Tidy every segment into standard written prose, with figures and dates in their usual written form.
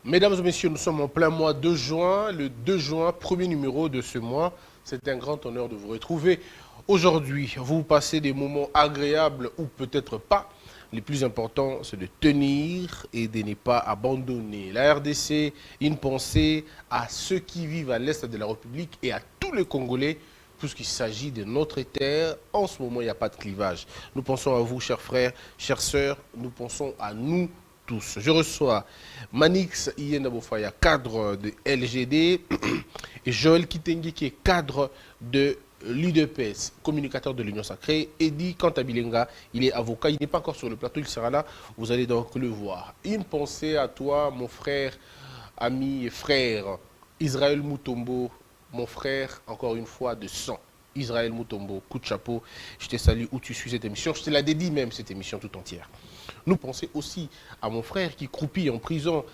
Mesdames et messieurs, nous sommes en plein mois de juin, le 2 juin, premier numéro de ce mois. C'est un grand honneur de vous retrouver. Aujourd'hui, vous passez des moments agréables ou peut-être pas. Le plus important, c'est de tenir et de ne pas abandonner. La RDC, une pensée à ceux qui vivent à l'est de la République et à tous les Congolais, puisqu'il s'agit de notre terre. En ce moment, il n'y a pas de clivage. Nous pensons à vous, chers frères, chères sœurs. Nous pensons à nous tous. Je reçois Manix Iyenabofaya, cadre de LGD, et Joël Kitenge, qui est cadre de l'UDPS, communicateur de l'Union Sacrée. Eddy Kantabilenga, il est avocat, il n'est pas encore sur le plateau, il sera là, vous allez donc le voir. Une pensée à toi, mon frère, ami et frère, Israël Mutombo, mon frère, encore une fois, de sang. Israël Mutombo, coup de chapeau, je te salue où tu suis cette émission, je te la dédie même, cette émission tout entière. Nous pensons aussi à mon frère qui croupit en prison,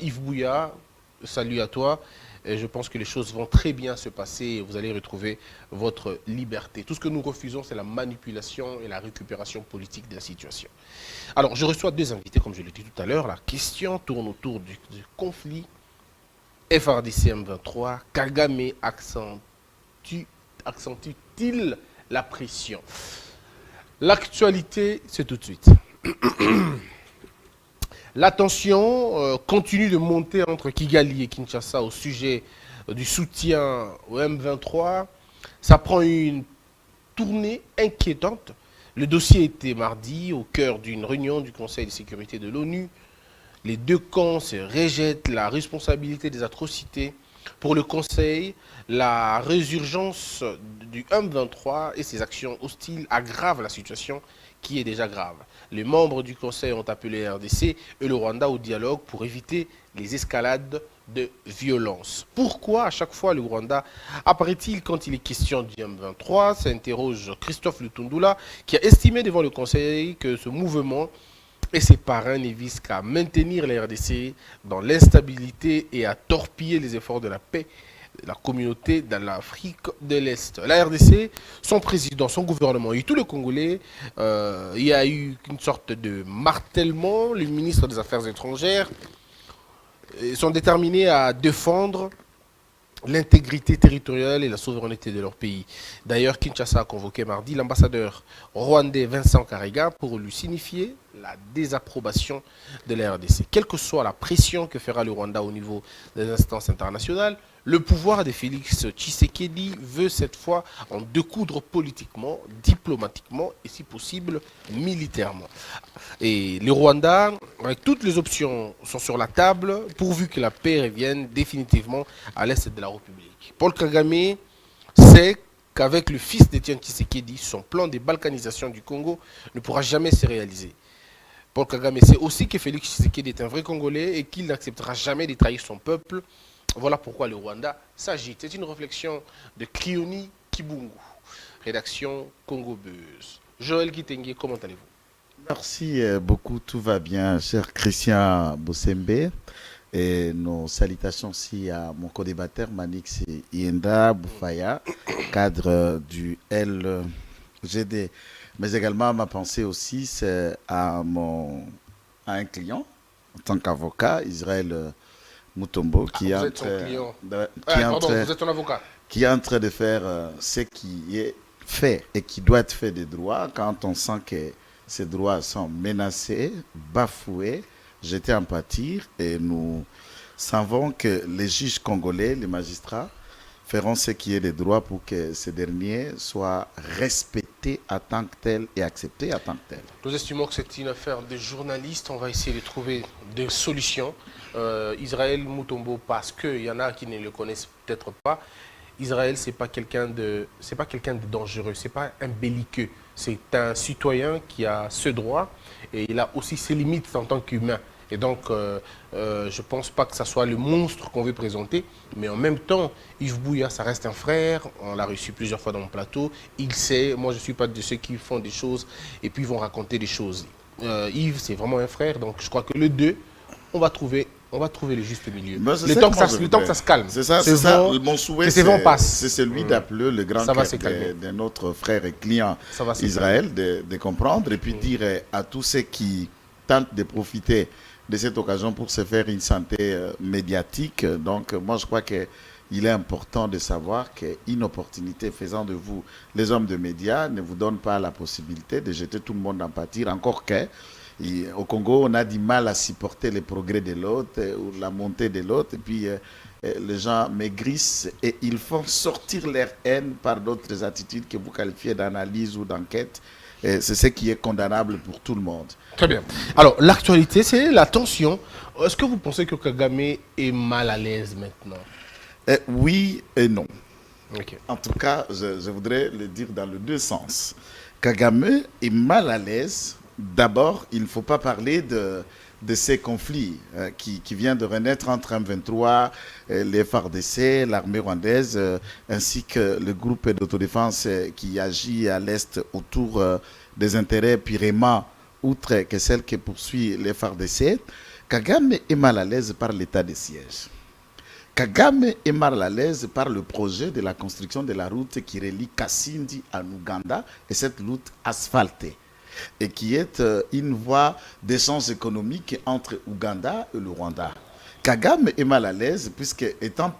Yves Bouya, salut à toi. Et je pense que les choses vont très bien se passer et vous allez retrouver votre liberté. Tout ce que nous refusons, c'est la manipulation et la récupération politique de la situation. Alors, je reçois deux invités, comme je l'ai dit tout à l'heure. La question tourne autour du conflit FRDC M23. Kagame accentue-t-il la pression? L'actualité, c'est tout de suite. La tension continue de monter entre Kigali et Kinshasa au sujet du soutien au M23. Ça prend une tournée inquiétante. Le dossier était mardi au cœur d'une réunion du Conseil de sécurité de l'ONU. Les deux camps se rejettent la responsabilité des atrocités. Pour le Conseil, la résurgence du M23 et ses actions hostiles aggravent la situation qui est déjà grave. Les membres du Conseil ont appelé RDC et le Rwanda au dialogue pour éviter les escalades de violence. Pourquoi à chaque fois le Rwanda apparaît-il quand il est question du M23? S'interroge Christophe Lutundula, qui a estimé devant le Conseil que ce mouvement et ses parrains ne visent qu'à maintenir la RDC dans l'instabilité et à torpiller les efforts de la paix de la communauté dans l'Afrique de l'Est. La RDC, son président, son gouvernement et tous les Congolais, il y a eu une sorte de martèlement. Les ministres des Affaires étrangères sont déterminés à défendre l'intégrité territoriale et la souveraineté de leur pays. D'ailleurs, Kinshasa a convoqué mardi l'ambassadeur rwandais Vincent Karega pour lui signifier la désapprobation de la RDC. Quelle que soit la pression que fera le Rwanda au niveau des instances internationales, le pouvoir de Félix Tshisekedi veut cette fois en découdre politiquement, diplomatiquement et si possible militairement. Et le Rwanda, avec toutes les options, sont sur la table pourvu que la paix revienne définitivement à l'est de la République. Paul Kagame sait qu'avec le fils d'Étienne Tshisekedi, son plan de balkanisation du Congo ne pourra jamais se réaliser. Paul Kagame sait aussi que Félix Tshisekedi est un vrai Congolais et qu'il n'acceptera jamais de trahir son peuple. Voilà pourquoi le Rwanda s'agite. C'est une réflexion de Krioni Kibungu, rédaction Congo Buzz. Joël Kitenge, comment allez-vous? Merci beaucoup, tout va bien, cher Christian Bossembe. Et nos salutations aussi à mon co-débatteur Manix Yenda Boufaya, cadre du LGD. Mais également, ma pensée aussi, c'est à un client, en tant qu'avocat, Israël Mutombo, Vous êtes son client. Vous êtes son avocat. Qui est en train de faire ce qui est fait et qui doit être fait des droits quand on sent que ces droits sont menacés, bafoués, jetés en pâture, et nous savons que les juges congolais, les magistrats, feront ce qui est des droits pour que ces derniers soient respectés en tant que tels et acceptés en tant que tels. Nous estimons que c'est une affaire de journalistes. On va essayer de trouver des solutions. Israël Mutombo, parce qu'il y en a qui ne le connaissent peut-être pas. Israël, c'est pas quelqu'un de dangereux, c'est pas un belliqueux. C'est un citoyen qui a ce droit et il a aussi ses limites en tant qu'humain. Et donc, je ne pense pas que ce soit le monstre qu'on veut présenter, mais en même temps, Yves Bouya, ça reste un frère, on l'a reçu plusieurs fois dans mon plateau, il sait, moi je ne suis pas de ceux qui font des choses et puis vont raconter des choses. Yves, c'est vraiment un frère, donc je crois que les deux, on va trouver le juste milieu. Le temps que ça se calme. C'est ça. Mon souhait, c'est celui d'appeler le grand cœur de notre frère et client Israël, de comprendre et puis dire à tous ceux qui tentent de profiter de cette occasion pour se faire une santé médiatique. Donc, moi, je crois qu'il est important de savoir qu'une opportunité faisant de vous les hommes de médias ne vous donne pas la possibilité de jeter tout le monde en pâture, encore que au Congo, on a du mal à supporter les progrès de l'autre ou la montée de l'autre. Et puis, les gens maigrissent et ils font sortir leur haine par d'autres attitudes que vous qualifiez d'analyse ou d'enquête. C'est ce qui est condamnable pour tout le monde. Très bien. Alors, l'actualité, c'est la tension. Est-ce que vous pensez que Kagame est mal à l'aise maintenant? Oui et non. Okay. En tout cas, je voudrais le dire dans les deux sens. Kagame est mal à l'aise. D'abord, il ne faut pas parler de ces conflits qui viennent de renaître entre M23, les FARDC, l'armée rwandaise, ainsi que le groupe d'autodéfense qui agit à l'est autour des intérêts purement outre que celle que poursuit les FARDC. Kagame est mal à l'aise par l'état de siège. Kagame est mal à l'aise par le projet de la construction de la route qui relie Kasindi à Ouganda et cette route asphaltée et qui est une voie d'échange économique entre Ouganda et le Rwanda. Kagame est mal à l'aise puisque étant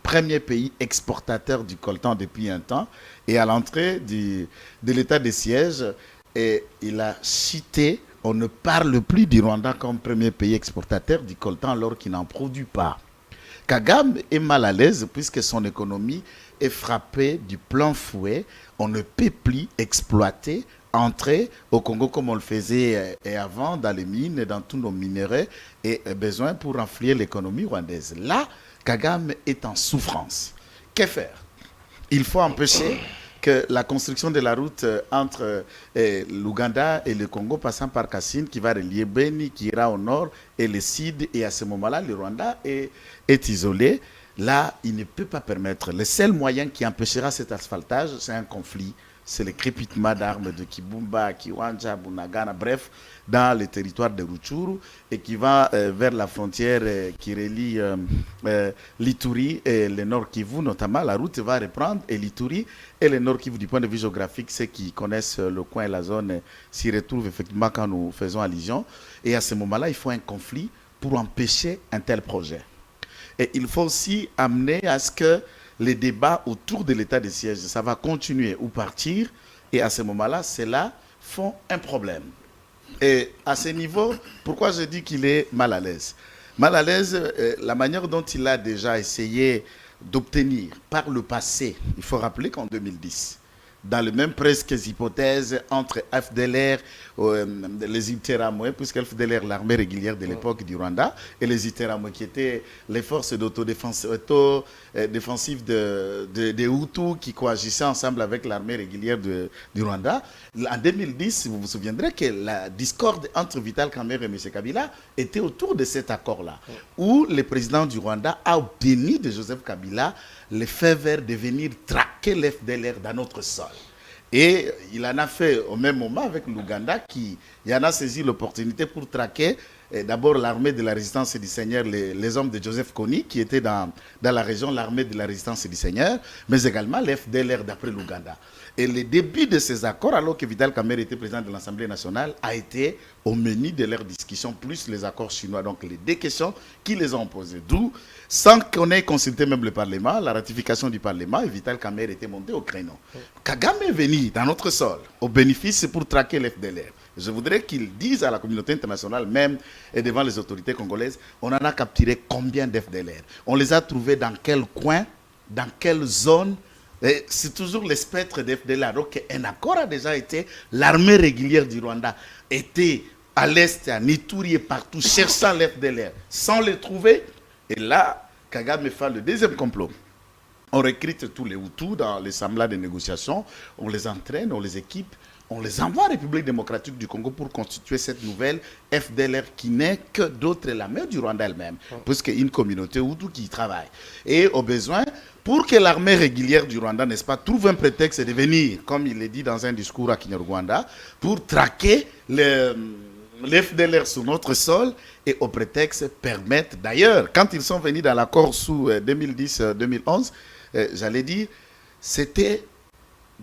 premier pays exportateur du coltan depuis un temps et à l'entrée de l'état de siège, et il a cité, on ne parle plus du Rwanda comme premier pays exportateur du coltan alors qu'il n'en produit pas. Kagame est mal à l'aise puisque son économie est frappée du plein fouet. On ne peut plus exploiter, entrer au Congo comme on le faisait avant dans les mines et dans tous nos minerais et besoin pour renflouer l'économie rwandaise. Là, Kagame est en souffrance. Que faire? Il faut empêcher que la construction de la route entre l'Ouganda et le Congo passant par Kassine qui va relier Beni, qui ira au nord et le sud, et à ce moment-là, le Rwanda est isolé. Là, il ne peut pas permettre. Le seul moyen qui empêchera cet asphaltage, c'est un conflit. C'est le crépitement d'armes de Kibumba, Kiwanja, Bunagana, bref, dans le territoire de Rutshuru et qui va vers la frontière qui relie l'Ituri et le Nord Kivu, notamment. La route va reprendre et l'Ituri et le Nord Kivu, du point de vue géographique, ceux qui connaissent le coin et la zone s'y retrouvent effectivement quand nous faisons allusion. Et à ce moment-là, il faut un conflit pour empêcher un tel projet. Et il faut aussi amener à ce que les débats autour de l'état de siège, ça va continuer ou partir. Et à ce moment-là, cela font un problème. Et à ce niveau, pourquoi je dis qu'il est mal à l'aise? Mal à l'aise, la manière dont il a déjà essayé d'obtenir par le passé. Il faut rappeler qu'en 2010, dans les mêmes presque hypothèses entre FDLR, les Interahamwe, puisque FDLR, l'armée régulière de l'époque du Rwanda, et les Interahamwe qui étaient les forces d'autodéfense défensives des Hutus qui coagissaient ensemble avec l'armée régulière du Rwanda. En 2010, vous vous souviendrez que la discorde entre Vital Kamerhe et M. Kabila était autour de cet accord-là, où le président du Rwanda a obtenu de Joseph Kabila le fait vert de venir traquer l'FDLR dans notre sol. Et il en a fait au même moment avec l'Ouganda qui en a saisi l'opportunité pour traquer d'abord l'armée de la résistance du Seigneur, les hommes de Joseph Kony qui étaient dans la région, l'armée de la résistance du Seigneur, mais également l'FDLR d'après l'Ouganda. Et le début de ces accords, alors que Vital Kamerhe était président de l'Assemblée nationale, a été au menu de leurs discussions, plus les accords chinois. Donc les deux questions qui les ont posées. D'où, sans qu'on ait consulté même le Parlement, la ratification du Parlement, et Vital Kamerhe était monté au créneau. Kagame est venu dans notre sol, au bénéfice pour traquer l'FDLR. Je voudrais qu'ils disent à la communauté internationale, même et devant les autorités congolaises, on en a capturé combien d'FDLR? On les a trouvés dans quel coin, dans quelle zone? C'est toujours le spectre d'FDLR. Donc un accord a déjà été, l'armée régulière du Rwanda était à l'est, à Ituri et partout, cherchant l'FDLR, sans les trouver. Et là, Kagame fait le deuxième complot. On recrute tous les Hutus dans les semblats de négociations, on les entraîne, on les équipe, on les envoie à la République démocratique du Congo pour constituer cette nouvelle FDLR qui n'est que d'autres l'armée du Rwanda elle-même, puisqu'il y a une communauté Hutu qui y travaille. Et au besoin, pour que l'armée régulière du Rwanda, n'est-ce pas, trouve un prétexte de venir, comme il l'a dit dans un discours à Kinyarwanda, pour traquer l'FDLR sur notre sol et au prétexte permettre, d'ailleurs, quand ils sont venus dans l'accord sous 2010-2011, j'allais dire, c'était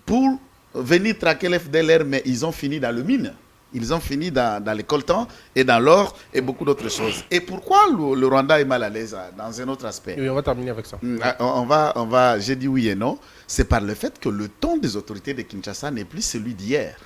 pour venir traquer l'FDLR, mais ils ont fini dans le mine. Ils ont fini dans les coltans et dans l'or et beaucoup d'autres choses. Et pourquoi le Rwanda est mal à l'aise dans un autre aspect? Et on va terminer avec ça. J'ai dit oui et non. C'est par le fait que le ton des autorités de Kinshasa n'est plus celui d'hier.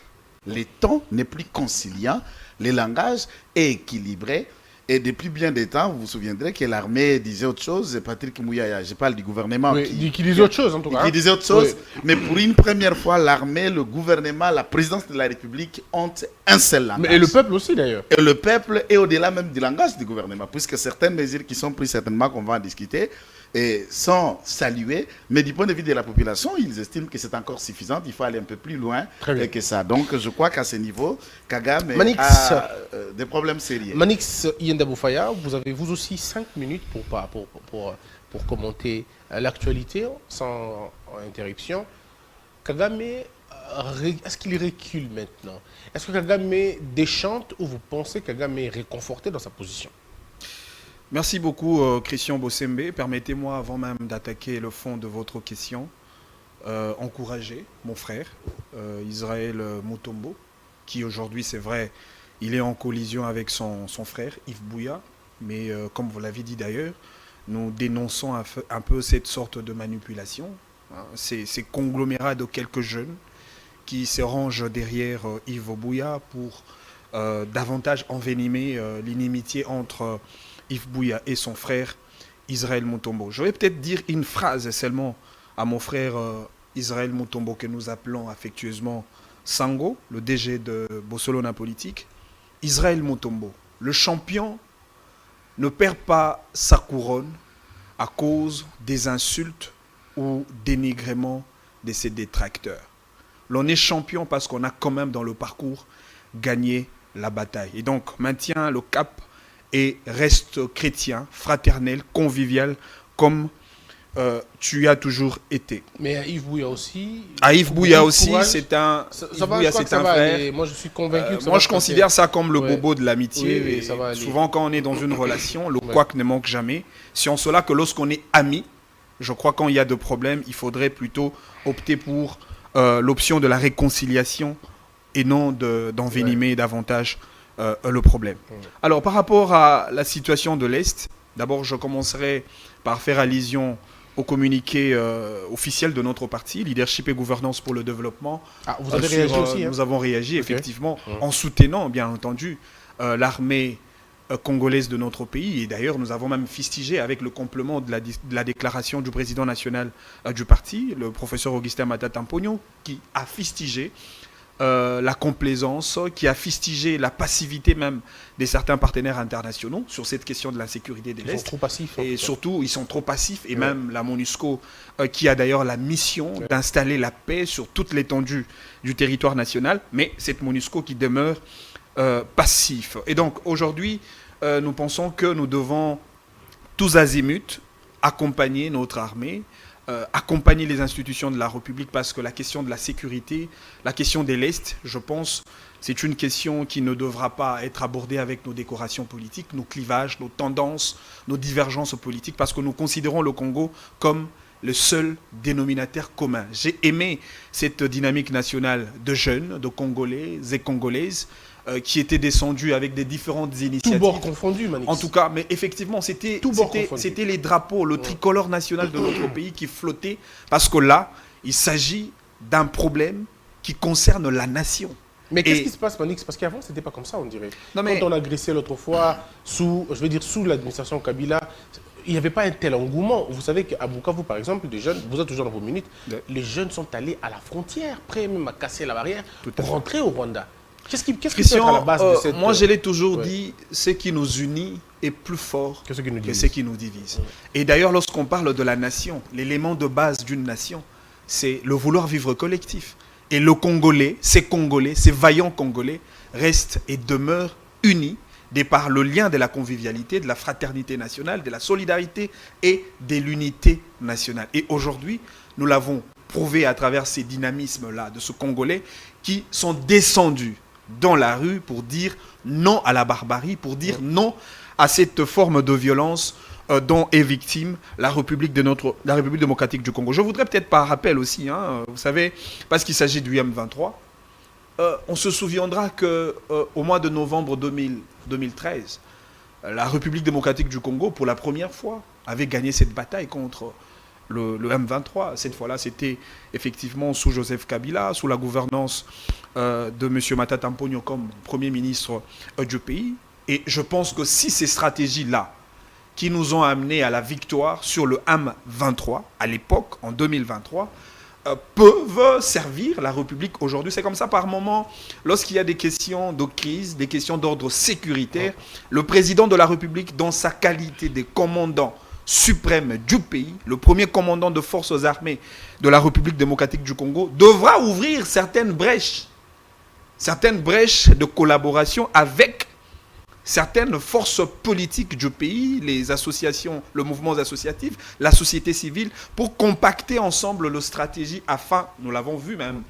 Le ton n'est plus conciliant, le langage est équilibré. Et depuis bien des temps, vous vous souviendrez que l'armée disait autre chose. C'est Patrick Mouyaya, je parle du gouvernement qui disait autre chose en tout cas. Qui disait autre chose. Oui. Mais pour une première fois, l'armée, le gouvernement, la présidence de la République ont un seul langage. Et le peuple aussi d'ailleurs. Et le peuple est au-delà même du langage du gouvernement, puisque certaines mesures qui sont prises, certainement qu'on va en discuter, et sont saluées, mais du point de vue de la population, ils estiment que c'est encore suffisant, il faut aller un peu plus loin que ça. Donc je crois qu'à ce niveau, Kagame a des problèmes sérieux. Manix Yendaboufaya, vous avez vous aussi 5 minutes pour commenter l'actualité sans interruption. Kagame, est-ce qu'il recule maintenant? Est-ce que Kagame déchante ou vous pensez que Kagame est réconforté dans sa position? Merci beaucoup, Christian Bossembe. Permettez-moi, avant même d'attaquer le fond de votre question, encourager mon frère, Israël Mutombo, qui aujourd'hui, c'est vrai, il est en collision avec son frère, Yves Buya. Mais comme vous l'avez dit d'ailleurs, nous dénonçons un peu cette sorte de manipulation. Hein, ces conglomérats de quelques jeunes qui se rangent derrière Yves Buya pour davantage envenimer l'inimitié entre Yves Buya et son frère Israël Mutombo. Je vais peut-être dire une phrase seulement à mon frère Israël Mutombo, que nous appelons affectueusement Sango, le DG de Bossolona Politique. Israël Mutombo, le champion ne perd pas sa couronne à cause des insultes ou dénigrements de ses détracteurs. L'on est champion parce qu'on a quand même dans le parcours gagné la bataille. Et donc maintient le cap et reste chrétien, fraternel, convivial, comme tu as toujours été. Mais à Yves Buya aussi... À Yves Buya aussi, c'est un frère. Moi, je suis convaincu que ça moi, je considère ça comme le bobo de l'amitié. Oui, ça va aller. Souvent, quand on est dans une relation, le couac ne manque jamais. C'est en cela que lorsqu'on est amis, je crois quand il y a de problèmes, il faudrait plutôt opter pour l'option de la réconciliation et non d'envenimer davantage le problème. Alors, par rapport à la situation de l'Est, d'abord, je commencerai par faire allusion au communiqué officiel de notre parti, Leadership et Gouvernance pour le Développement. Ah, vous avez réagi aussi, hein? Nous avons réagi, effectivement, en soutenant, bien entendu, l'armée congolaise de notre pays. Et d'ailleurs, nous avons même fustigé avec le complément de la déclaration du président national du parti, le professeur Augustin Matata Mpogno, qui a fustigé la complaisance, qui a fustigé la passivité même de certains partenaires internationaux sur cette question de la sécurité de l'Est. Ils sont trop passifs. Et surtout, ils sont trop passifs. Et même la MONUSCO, qui a d'ailleurs la mission d'installer la paix sur toute l'étendue du territoire national, mais cette MONUSCO qui demeure passif. Et donc, aujourd'hui, nous pensons que nous devons tous azimuts accompagner notre armée, accompagner les institutions de la République, parce que la question de la sécurité, la question de l'Est, je pense, c'est une question qui ne devra pas être abordée avec nos décorations politiques, nos clivages, nos tendances, nos divergences politiques, parce que nous considérons le Congo comme le seul dénominateur commun. J'ai aimé cette dynamique nationale de jeunes, de Congolais et Congolaises, qui étaient descendus avec des différentes initiatives. Tout bord confondu, Manix. En tout cas, mais effectivement, c'était les drapeaux, le tricolore national de notre pays qui flottait, parce que là, il s'agit d'un problème qui concerne la nation. Mais qu'est-ce qui se passe, Manix? Parce qu'avant, ce n'était pas comme ça, on dirait. Quand on agressait l'autre fois, sous l'administration Kabila, il n'y avait pas un tel engouement. Vous savez qu'à Bukavu, par exemple, des jeunes, vous êtes toujours dans vos minutes, les jeunes sont allés à la frontière, prêts même à casser la barrière pour rentrer au Rwanda. Qu'est-ce qui peut être à la base de cette... Moi, je l'ai toujours dit, ce qui nous unit est plus fort que ce qui nous divise. Et d'ailleurs, lorsqu'on parle de la nation, l'élément de base d'une nation, c'est le vouloir vivre collectif. Et le Congolais, ces vaillants Congolais, restent et demeurent unis de par le lien de la convivialité, de la fraternité nationale, de la solidarité et de l'unité nationale. Et aujourd'hui, nous l'avons prouvé à travers ces dynamismes-là de ce Congolais qui sont descendus dans la rue pour dire non à la barbarie, pour dire non à cette forme de violence dont est victime la République démocratique du Congo. Je voudrais peut-être par rappel aussi, vous savez, parce qu'il s'agit du M23, on se souviendra qu'au mois de novembre 2013, la République démocratique du Congo, pour la première fois, avait gagné cette bataille contre le M23. Cette fois-là, c'était effectivement sous Joseph Kabila, sous la gouvernance de M. Matata Mponyo comme Premier ministre du pays. Et je pense que si ces stratégies-là, qui nous ont amenés à la victoire sur le M23, à l'époque, en 2023, peuvent servir la République aujourd'hui. C'est comme ça par moment, lorsqu'il y a des questions de crise, des questions d'ordre sécuritaire, le président de la République, dans sa qualité de commandant suprême du pays, le premier commandant de forces armées de la République démocratique du Congo, devra ouvrir certaines brèches de collaboration avec certaines forces politiques du pays, les associations, le mouvement associatif, la société civile, pour compacter ensemble nos stratégies afin, nous l'avons vu même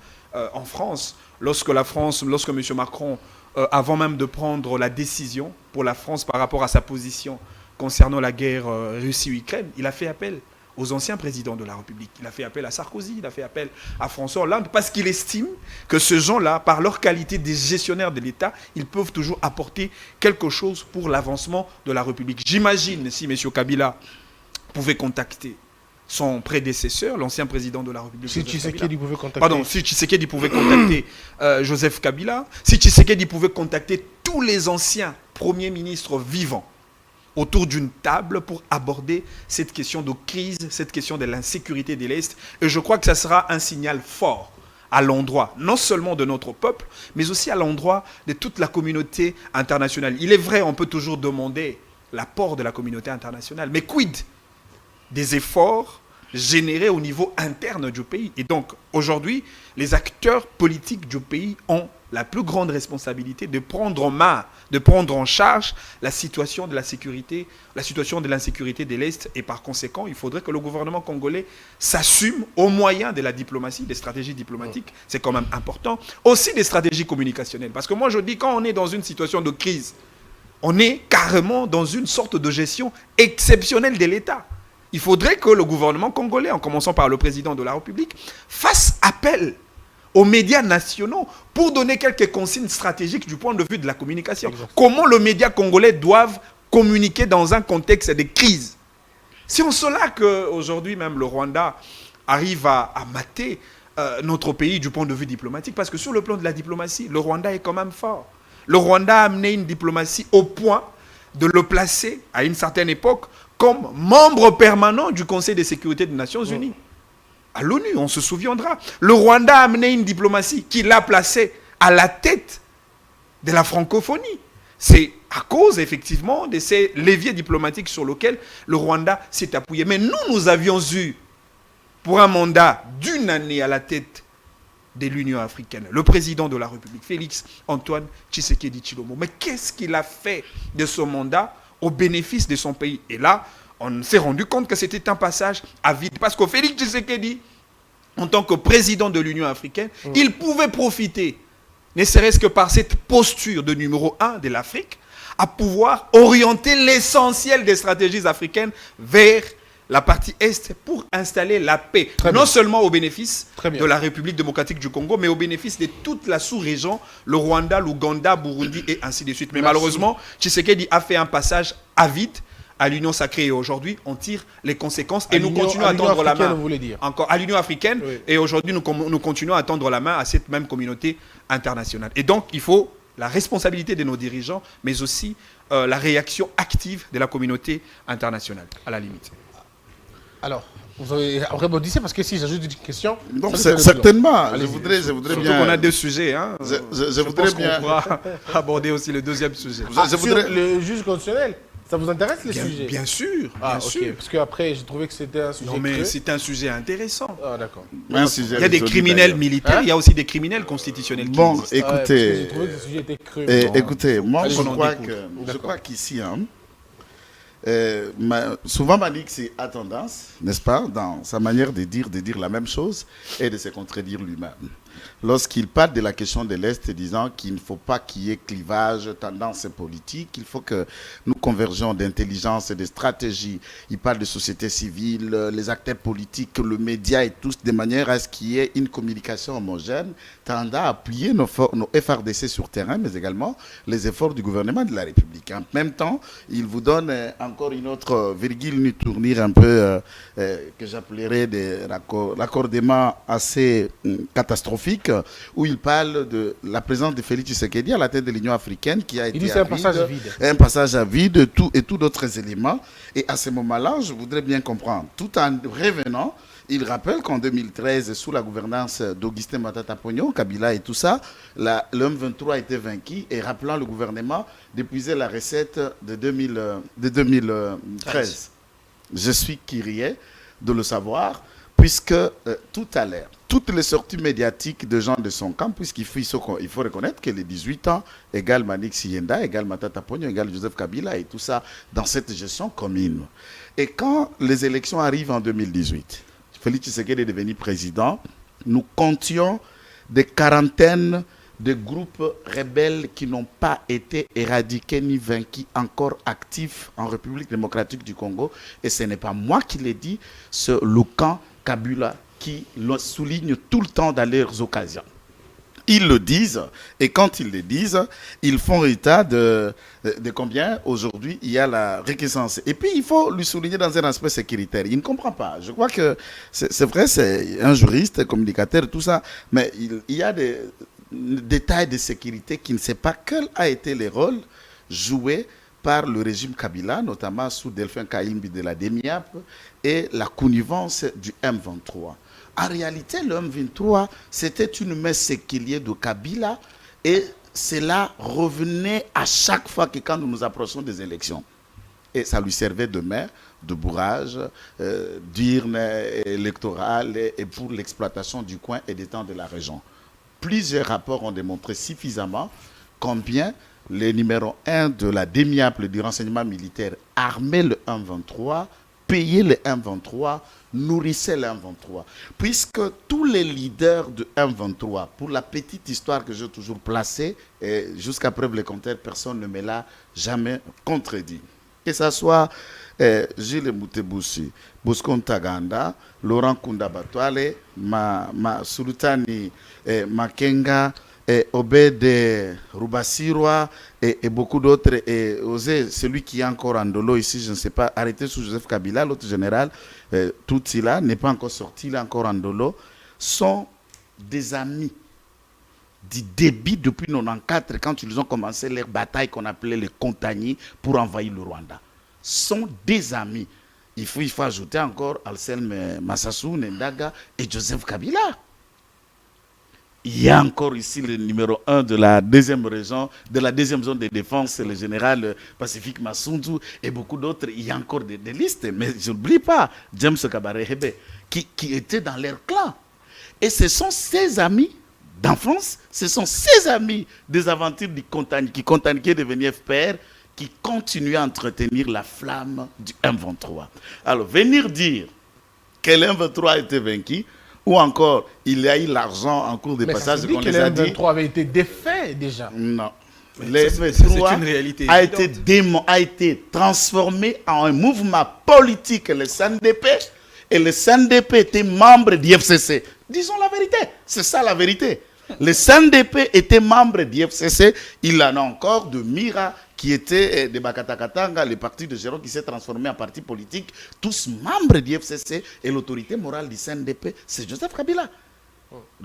en France, lorsque M. Macron, avant même de prendre la décision pour la France par rapport à sa position concernant la guerre Russie-Ukraine, il a fait appel aux anciens présidents de la République. Il a fait appel à Sarkozy, il a fait appel à François Hollande, parce qu'il estime que ces gens-là, par leur qualité de gestionnaire de l'État, ils peuvent toujours apporter quelque chose pour l'avancement de la République. J'imagine si M. Kabila pouvait contacter son prédécesseur, l'ancien président de la République. Si Tshisekedi pouvait contacter... Pardon, si Tshisekedi pouvait contacter Joseph Kabila, si Tshisekedi pouvait contacter tous les anciens premiers ministres vivants, autour d'une table pour aborder cette question de crise, cette question de l'insécurité de l'Est. Et je crois que ça sera un signal fort à l'endroit, non seulement de notre peuple, mais aussi à l'endroit de toute la communauté internationale. Il est vrai, on peut toujours demander l'apport de la communauté internationale, mais quid des efforts générés au niveau interne du pays? Et donc, aujourd'hui, les acteurs politiques du pays ont la plus grande responsabilité de prendre en main, de prendre en charge la situation de la sécurité, la situation de l'insécurité de l'Est. Et par conséquent, il faudrait que le gouvernement congolais s'assume au moyen de la diplomatie, des stratégies diplomatiques. C'est quand même important. Aussi des stratégies communicationnelles. Parce que moi, je dis, quand on est dans une situation de crise, on est carrément dans une sorte de gestion exceptionnelle de l'État. Il faudrait que le gouvernement congolais, en commençant par le président de la République, fasse appel aux médias nationaux pour donner quelques consignes stratégiques du point de vue de la communication. Exactement. Comment le média congolais doivent communiquer dans un contexte de crise. C'est en cela qu'aujourd'hui même le Rwanda arrive à mater notre pays du point de vue diplomatique, parce que sur le plan de la diplomatie, le Rwanda est quand même fort. Le Rwanda a amené une diplomatie au point de le placer, à une certaine époque, comme membre permanent du Conseil de sécurité des Nations Unies. À l'ONU, on se souviendra. Le Rwanda a amené une diplomatie qui l'a placé à la tête de la francophonie. C'est à cause, effectivement, de ces leviers diplomatiques sur lesquels le Rwanda s'est appuyé. Mais nous avions eu, pour un mandat d'une année à la tête de l'Union africaine, le président de la République, Félix Antoine Tshisekedi Tshilombo. Mais qu'est-ce qu'il a fait de ce mandat au bénéfice de son pays? Et là, on s'est rendu compte que c'était un passage à vide. Parce que Félix Tshisekedi, en tant que président de l'Union africaine, il pouvait profiter, ne serait-ce que par cette posture de numéro 1 de l'Afrique, à pouvoir orienter l'essentiel des stratégies africaines vers la partie Est pour installer la paix. Non seulement au bénéfice de la République démocratique du Congo, mais au bénéfice de toute la sous-région, le Rwanda, l'Ouganda, Burundi et ainsi de suite. Mais malheureusement, Tshisekedi a fait un passage à vide à l'Union sacrée, et aujourd'hui, on tire les conséquences et nous continuons à tendre la main encore à l'Union africaine, oui. Et aujourd'hui, nous continuons à tendre la main à cette même communauté internationale. Et donc, il faut la responsabilité de nos dirigeants, mais aussi la réaction active de la communauté internationale, à la limite. Alors, vous avez rebondissez parce que si j'ajoute une question... Donc, certainement, je voudrais surtout bien... Surtout qu'on a deux sujets. Hein. Je voudrais bien... qu'on pourra aborder aussi le deuxième sujet. Je voudrais... Le juge constitutionnel, ça vous intéresse les sujets? Bien sûr, bien sûr. Okay. Parce qu'après, j'ai trouvé que c'était un sujet... Non, mais c'est un sujet intéressant. Ah, d'accord. Il y a des criminels militaires, il y a aussi des criminels constitutionnels qui existent. Écoutez... J'ai trouvé que le sujet était creux. Écoutez, moi, je crois qu'ici... souvent Manix a tendance, n'est-ce pas, dans sa manière de dire la même chose et de se contredire lui-même. lorsqu'il parle de la question de l'Est, disant qu'il ne faut pas qu'il y ait clivage, tendance politique, il faut que nous convergeons d'intelligence et de stratégie. Il parle de société civile, les acteurs politiques, le média et tous, de manière à ce qu'il y ait une communication homogène, tendant à appuyer nos FRDC sur terrain, mais également les efforts du gouvernement de la République. En même temps, il vous donne encore une autre virgule, une tournure un peu que j'appellerais des raccordements assez catastrophiques, où il parle de la présence de Félix Tshisekedi à la tête de l'Union africaine qui a été un passage vide. Un passage à vide et tout d'autres éléments. Et à ce moment-là, je voudrais bien comprendre, tout en revenant, il rappelle qu'en 2013, sous la gouvernance d'Augustin Matata Ponyo, Kabila et tout ça, le M23 a été vaincu et rappelant le gouvernement d'épuiser la recette de 2013. Je suis curieux de le savoir, puisque tout à l'heure, toutes les sorties médiatiques de gens de son camp, puisqu'il faut reconnaître que les 18 ans égale Manik Siyenda, égale Matata Ponyo, égale Joseph Kabila et tout ça dans cette gestion commune. Et quand les élections arrivent en 2018, Félix Tshisekedi est devenu président, nous comptions des quarantaines de groupes rebelles qui n'ont pas été éradiqués ni vaincus, encore actifs en République démocratique du Congo. Et ce n'est pas moi qui l'ai dit, c'est le camp Kabila qui le souligne tout le temps dans leurs occasions. Ils le disent, et quand ils le disent, ils font état de combien aujourd'hui il y a la reconnaissance. Et puis il faut lui souligner dans un aspect sécuritaire. Il ne comprend pas. Je crois que c'est vrai, c'est un juriste, communicateur, tout ça, mais il y a des détails de sécurité qui ne sait pas quel a été le rôle joué par le régime Kabila, notamment sous Delphin Kaimbi de la DEMIAP et la connivence du M23. En réalité, le M23, c'était une messe séquilier de Kabila et cela revenait à chaque fois que quand nous nous approchons des élections. Et ça lui servait de main, de bourrage, d'urne électorale et pour l'exploitation du coin et des temps de la région. Plusieurs rapports ont démontré suffisamment combien le numéro 1 de la DEMIAP du renseignement militaire armait le M23, payait le M23, nourrissait le M23. Puisque tous les leaders de M23, pour la petite histoire que j'ai toujours placée, et jusqu'à preuve le contraire, personne ne me l'a jamais contredit. Que ce soit Gilles Moutebushi, Bosco Ntaganda, Laurent Kunda Batwale, Sultani Makenga, Obed Rubasirwa et beaucoup d'autres, et Osé, celui qui est encore en dolo ici, je ne sais pas, arrêté sous Joseph Kabila, l'autre général, tout cela n'est pas encore sorti, il est encore en dolo, sont des amis du début depuis 1994, quand ils ont commencé leur bataille qu'on appelait les Kontani pour envahir le Rwanda. Sont des amis. Il faut ajouter encore Anselme Massassou, Nendaga et Joseph Kabila. Il y a encore ici le numéro 1 de la deuxième région, de la deuxième zone de défense, le général Pacifique Massundu et beaucoup d'autres. Il y a encore des listes, mais je n'oublie pas James Kabaré-Hebe qui était dans leur clan. Et ce sont ses amis d'enfance, ce sont ses amis des aventures du Kontani, qui est devenu FPR, qui continuent à entretenir la flamme du M23. Alors, venir dire que le M23 a été vaincu, ou encore, il y a eu l'argent en cours de passage. Mais ça se dit que le M23 avait été défait déjà. Non. Le M23 a été transformé en un mouvement politique, le CNDP, et le CNDP était membre du FCC. Disons la vérité, c'est ça la vérité. Le CNDP était membre du FCC, il en a encore de Mira, qui était de Bakatakatanga, le parti de Jérôme qui s'est transformé en parti politique, tous membres du FCC, et l'autorité morale du CNDP, c'est Joseph Kabila.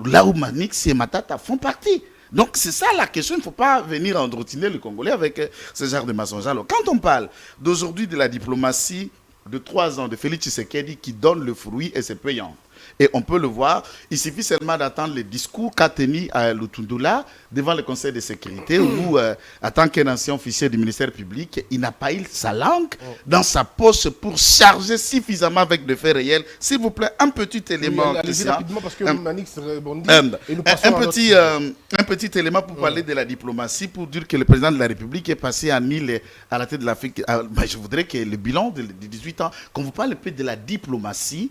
Là où Manix et Matata font partie. Donc c'est ça la question, il ne faut pas venir endrotiner le Congolais avec ce genre de mensonges. Alors quand on parle d'aujourd'hui de la diplomatie de 3 ans de Félix Tshisekedi qui donne le fruit et c'est payant. Et on peut le voir, il suffit seulement d'attendre le discours qu'a tenu à Lutundula devant le Conseil de sécurité où, en tant qu'un ancien officier du ministère public, il n'a pas eu sa langue dans sa poche pour charger suffisamment avec des faits réels. S'il vous plaît, un petit élément. Allez-y rapidement parce que Manix rebondit. Un petit élément pour parler de la diplomatie, pour dire que le président de la République est passé en île à la tête de l'Afrique. Je voudrais que le bilan de 18 ans, qu'on vous parle un peu de la diplomatie,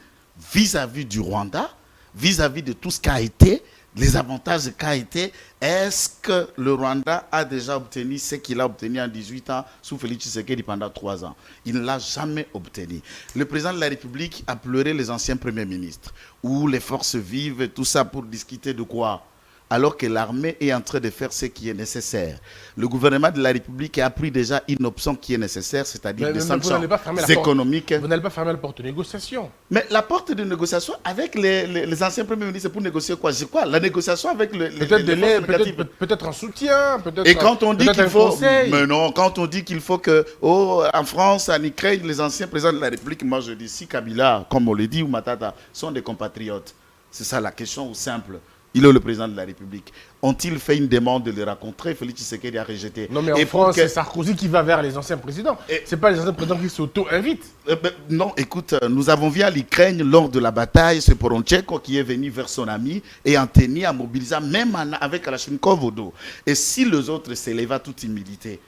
vis-à-vis du Rwanda, vis-à-vis de tout ce qui a été, Les avantages qu'a été, est-ce que le Rwanda a déjà obtenu ce qu'il a obtenu en 18 ans sous Félix Tshisekedi pendant 3 ans? Il ne l'a jamais obtenu. Le président de la République a pleuré les anciens premiers ministres, ou les forces vives, tout ça pour discuter de quoi? Alors que l'armée est en train de faire ce qui est nécessaire. Le gouvernement de la République a pris déjà une option qui est nécessaire, c'est-à-dire des sanctions économiques. Vous n'allez pas fermer la porte de négociation. Mais la porte de négociation avec les anciens premiers ministres, c'est pour négocier quoi? C'est quoi? La négociation avec peut-être un soutien, peut-être. Et quand on dit qu'il faut, conseil. mais non, quand on dit qu'il faut que, en France, en Ukraine, les anciens présidents de la République, moi je dis si Kabila, comme on le dit, ou Matata, sont des compatriotes. C'est ça la question simple. Il est le président de la République. Ont-ils fait une demande de le rencontrer? Félix Tshisekedi a rejeté. Non, mais en France, c'est Sarkozy qui va vers les anciens présidents. Ce n'est pas les anciens présidents qui s'auto-invitent. Non, écoute, nous avons vu à l'Ukraine, lors de la bataille, c'est Poronchenko qui est venu vers son ami et Antony a mobilisé, même avec Kalachnikov au dos. Et si les autres s'élèvent à toute humilité,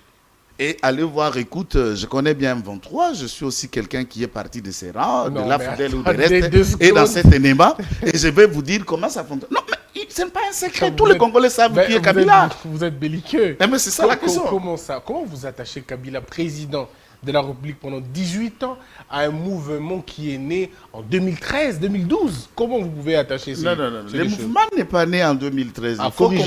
et allez voir, écoute, je connais bien M23, je suis aussi quelqu'un qui est parti de ses rangs, de la Fidèle ou de reste, et dans cet élément, et je vais vous dire comment ça fonctionne. Non, mais ce n'est pas un secret, tous les Congolais savent qui est Kabila. Vous êtes belliqueux. Mais c'est ça la question. Comment ça? Comment vous attachez Kabila, président de la République pendant 18 ans, à un mouvement qui est né en 2013, 2012? Comment vous pouvez attacher ça? Non. Le mouvement n'est pas né en 2013.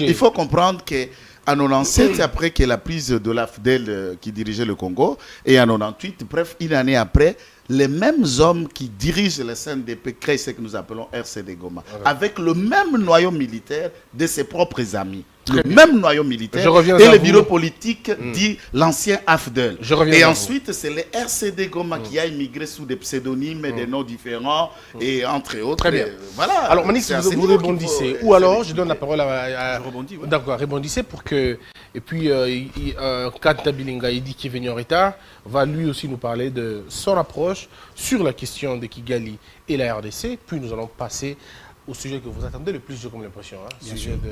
Il faut comprendre que en 97, après que la prise de l'AFDEL qui dirigeait le Congo, et en 98, bref, une année après, les mêmes hommes qui dirigent le CNDP créent ce que nous appelons RCD Goma, avec le même noyau militaire de ses propres amis. Même noyau militaire et le bureau politique dit l'ancien AFDEL. Et ensuite, c'est le RCD Goma qui a immigré sous des pseudonymes et des noms différents, et entre autres. Très bien. Voilà. Alors, ministre, vous rebondissez. Ou alors, je donne la parole à... Je rebondis, oui. D'accord, rebondissez pour que... Et puis, Kanta Bilinga, qui est venu en retard, va lui aussi nous parler de son approche sur la question de Kigali et la RDC. Puis, nous allons passer au sujet que vous attendez le plus, j'ai comme l'impression. Sujet de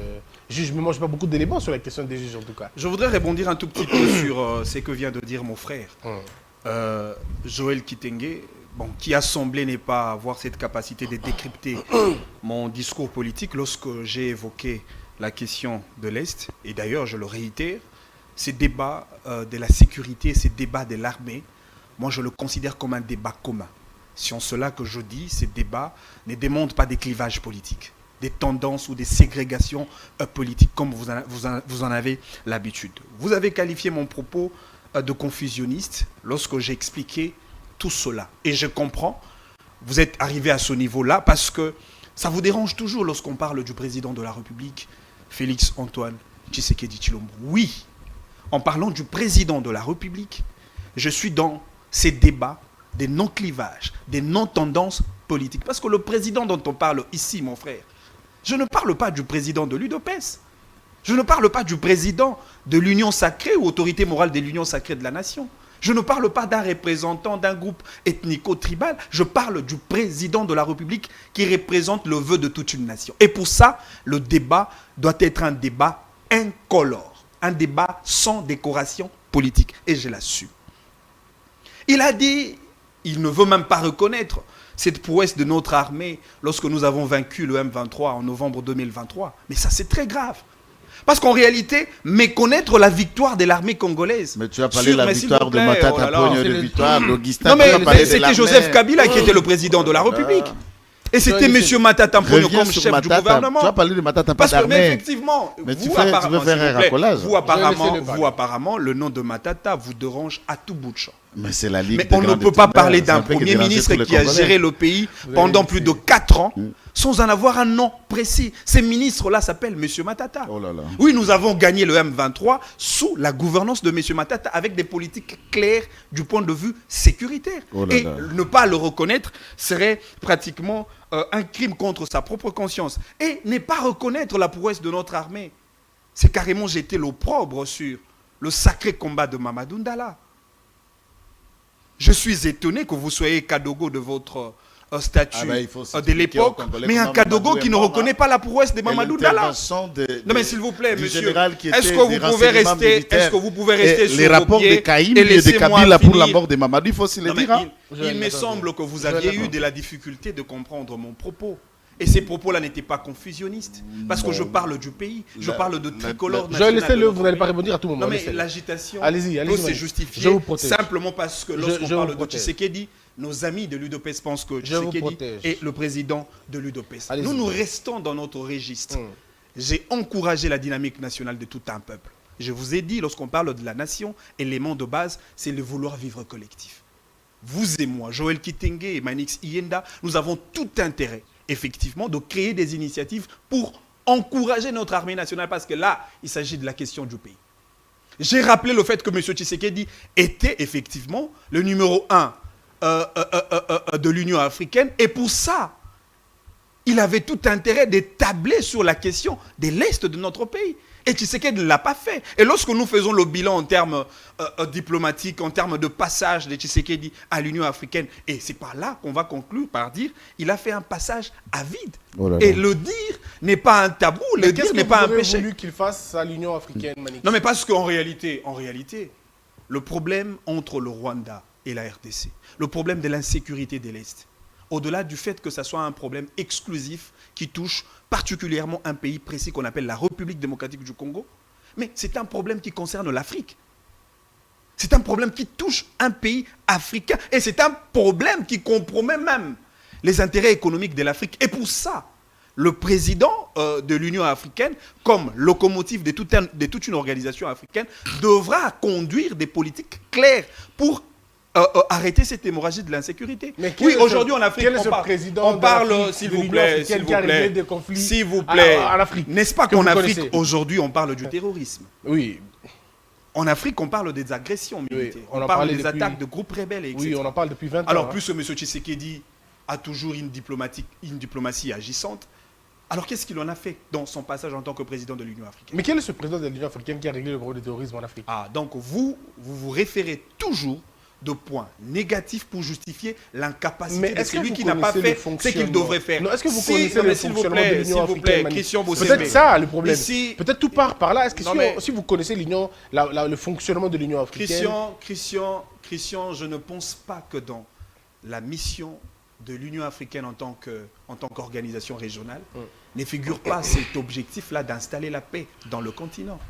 juge, mais moi, je n'ai pas beaucoup d'éléments sur la question des juges, en tout cas. Je voudrais rebondir un tout petit peu sur ce que vient de dire mon frère. Joël Kitenge, qui a semblé ne pas avoir cette capacité de décrypter mon discours politique lorsque j'ai évoqué la question de l'Est. Et d'ailleurs, je le réitère, ces débats de la sécurité, ces débats de l'armée, moi, je le considère comme un débat commun. C'est en cela que je dis, ces débats ne démontrent pas des clivages politiques, des tendances ou des ségrégations politiques comme vous en avez l'habitude. Vous avez qualifié mon propos de confusionniste lorsque j'ai expliqué tout cela. Et je comprends, vous êtes arrivé à ce niveau-là parce que ça vous dérange toujours lorsqu'on parle du président de la République, Félix Antoine Tshisekedi Tshilombo. Oui, en parlant du président de la République, je suis dans ces débats des non-clivages, des non-tendances politiques. Parce que le président dont on parle ici, mon frère, je ne parle pas du président de l'UDPS. Je ne parle pas du président de l'Union sacrée ou autorité morale de l'Union sacrée de la nation. Je ne parle pas d'un représentant d'un groupe ethnico-tribal. Je parle du président de la République qui représente le vœu de toute une nation. Et pour ça, le débat doit être un débat incolore, un débat sans décoration politique. Et je l'assume. Il a dit... Il ne veut même pas reconnaître cette prouesse de notre armée lorsque nous avons vaincu le M23 en novembre 2023. Mais ça, c'est très grave. Parce qu'en réalité, méconnaître la victoire de l'armée congolaise. Mais tu as parlé de la victoire de Matata Ponyo, de victoire d'Augustin. Non, mais c'était Joseph Kabila qui était le président de la République. Et c'était M. Matata Ponyo comme chef du gouvernement. Tu as parlé de Matata Parce Ponyo. Mais effectivement, mais tu veux faire un racolage. Vous, apparemment, le nom de Matata vous dérange à tout bout de champ. Mais c'est la Ligue. Mais on ne peut pas parler d'un Premier ministre qui a géré le pays pendant plus de 4 ans sans en avoir un nom précis. Ces ministres-là s'appellent M. Matata. Oh là là. Oui, nous avons gagné le M23 sous la gouvernance de M. Matata avec des politiques claires du point de vue sécuritaire. Oh là Et là. ne pas le reconnaître serait pratiquement un crime contre sa propre conscience. Et ne pas reconnaître la prouesse de notre armée, c'est carrément jeter l'opprobre sur le sacré combat de Mamadou Ndala. Je suis étonné que vous soyez Kadogo de votre statut de l'époque, mais un Kadogo qui ne reconnaît pas la prouesse de Mamadou Ndala. Non mais s'il vous plaît, monsieur, est-ce que vous pouvez rester sur les rapports de Caïm et de Kabila pour la mort de Mamadou, il faut se le dire. Il me semble que vous aviez eu de la difficulté de comprendre mon propos. Et ces propos-là n'étaient pas confusionnistes. Parce que je parle du pays, je parle de tricolore Je national. laissez-le, de vous notre n'allez pas pays. répondre à tout moment. Non, mais laissez-le. l'agitation Allez-y, peut se Malik. justifier Je vous protège. simplement parce que lorsqu'on je parle vous de protège. Tshisekedi, nos amis de l'UDPS pensent que Je vous Tshisekedi protège. est le président de l'UDPS. Allez-y. Nous restons dans notre registre. J'ai encouragé la dynamique nationale de tout un peuple. Je vous ai dit, lorsqu'on parle de la nation, élément de base, c'est le vouloir vivre collectif. Vous et moi, Joël Kitenge et Manix Iyenda, nous avons tout intérêt, effectivement, de créer des initiatives pour encourager notre armée nationale, parce que là, il s'agit de la question du pays. J'ai rappelé le fait que M. Tshisekedi était effectivement le numéro 1 de l'Union africaine, et pour ça, il avait tout intérêt de tabler sur la question de l'Est de notre pays. Et Tshisekedi ne l'a pas fait. Et lorsque nous faisons le bilan en termes diplomatiques, en termes de passage de Tshisekedi à l'Union africaine, et c'est par là qu'on va conclure par dire il a fait un passage à vide. Oh là là. Et le dire n'est pas un tabou, le dire n'est pas un péché. Voulu qu'il fasse à l'Union africaine, Malik? Non, mais parce qu'en réalité, le problème entre le Rwanda et la RDC, le problème de l'insécurité de l'Est, au-delà du fait que ça soit un problème exclusif qui touche particulièrement un pays précis qu'on appelle la République démocratique du Congo, mais c'est un problème qui concerne l'Afrique. C'est un problème qui touche un pays africain et c'est un problème qui compromet même les intérêts économiques de l'Afrique. Et pour ça, le président de l'Union africaine, comme locomotive de toute une organisation africaine, devra conduire des politiques claires pour arrêter cette hémorragie de l'insécurité. Oui, aujourd'hui en Afrique, on parle, s'il vous plaît, en Afrique. N'est-ce pas que qu'en vous Afrique, connaissez. aujourd'hui, on parle du terrorisme? Oui, En Afrique, on parle des agressions militaires. on en on parle parlait des depuis- attaques de groupes rebelles, etc. oui, on en parle depuis 20 ans. Alors, hein. plus M. Tshisekedi a toujours une diplomatie agissante, alors qu'est-ce qu'il en a fait dans son passage en tant que président de l'Union africaine? Mais quel est ce président de l'Union africaine qui a réglé le problème du terrorisme en Afrique? Ah, donc vous référez toujours de points négatifs pour justifier l'incapacité Mais de est-ce que celui vous qui n'a pas connaissez le fait ce qu'il fonctionnement? devrait faire. Non, est-ce que vous Si- connaissez non, le mais s'il vous fonctionnement de plaît, l'Union s'il vous plaît, africaine, Christian Malik? Bossembe. Peut-être ça le problème. Ici- Peut-être tout part par là. Est-ce que Non, si, mais- si vous connaissez l'Union, le fonctionnement de l'Union africaine, Christian, je ne pense pas que dans la mission de l'Union africaine en tant qu'organisation régionale, ne figure pas cet objectif-là d'installer la paix dans le continent.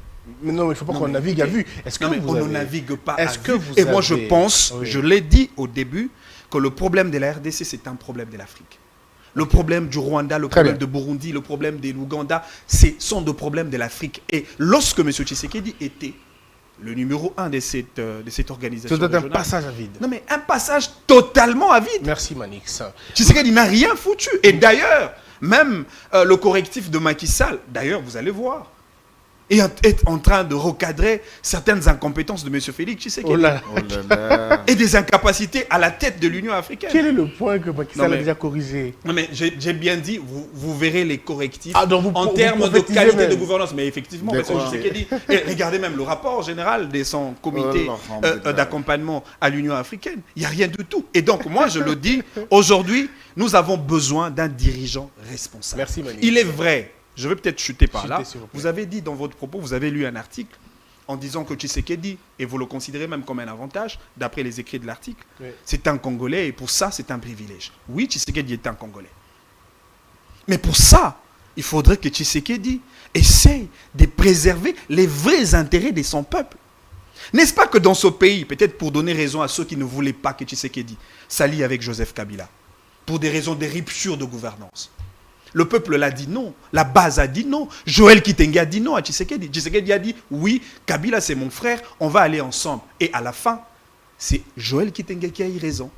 mais non, il ne faut pas qu'on navigue à vue. Est-ce que Non, mais vous on avez... ne navigue pas Est-ce à que vue. vous Et moi, je avez- pense, Oui. je l'ai dit au début, que le problème de la RDC, c'est un problème de l'Afrique. Le problème du Rwanda, le Très problème bien. de Burundi, le problème de l'Ouganda, ce sont des problèmes de l'Afrique. Et lorsque M. Tshisekedi était le numéro 1 de cette organisation C'est un régionale, passage à vide. non mais un passage totalement à vide. Merci Manix. Tshisekedi n'a rien foutu. Et d'ailleurs, même le correctif de Macky Sall, d'ailleurs, vous allez voir, est en train de recadrer certaines incompétences de M. Félix Tshisekedi. Oh là là. Oh là là. Et des incapacités à la tête de l'Union africaine. Quel est le point que Macky Non, Sall a mais- déjà corrigé? Non mais j'ai bien dit, vous verrez les correctifs Ah, donc vous en vous termes de prophétisez qualité même. de gouvernance. Mais effectivement, De parce que quoi? Tshisekedi, et regardez même le rapport général de son comité d'accompagnement à l'Union africaine. Il n'y a rien du tout. Et donc moi je le dis, aujourd'hui, nous avons besoin d'un dirigeant responsable. Merci Manix. Il est vrai, je vais peut-être chuter par Chutez, là, s'il vous plaît. vous avez dit dans votre propos, vous avez lu un article en disant que Tshisekedi, et vous le considérez même comme un avantage, d'après les écrits de l'article, Oui. c'est un Congolais et pour ça, c'est un privilège. Oui, Tshisekedi est un Congolais. Mais pour ça, il faudrait que Tshisekedi essaye de préserver les vrais intérêts de son peuple. N'est-ce pas que dans ce pays, peut-être pour donner raison à ceux qui ne voulaient pas que Tshisekedi s'allie avec Joseph Kabila, pour des raisons de rupture de gouvernance, le peuple l'a dit non, la base a dit non, Joël Kitenge a dit non à Tshisekedi. Tshisekedi a dit oui, Kabila c'est mon frère, on va aller ensemble. Et à la fin, c'est Joël Kitenge qui a eu raison,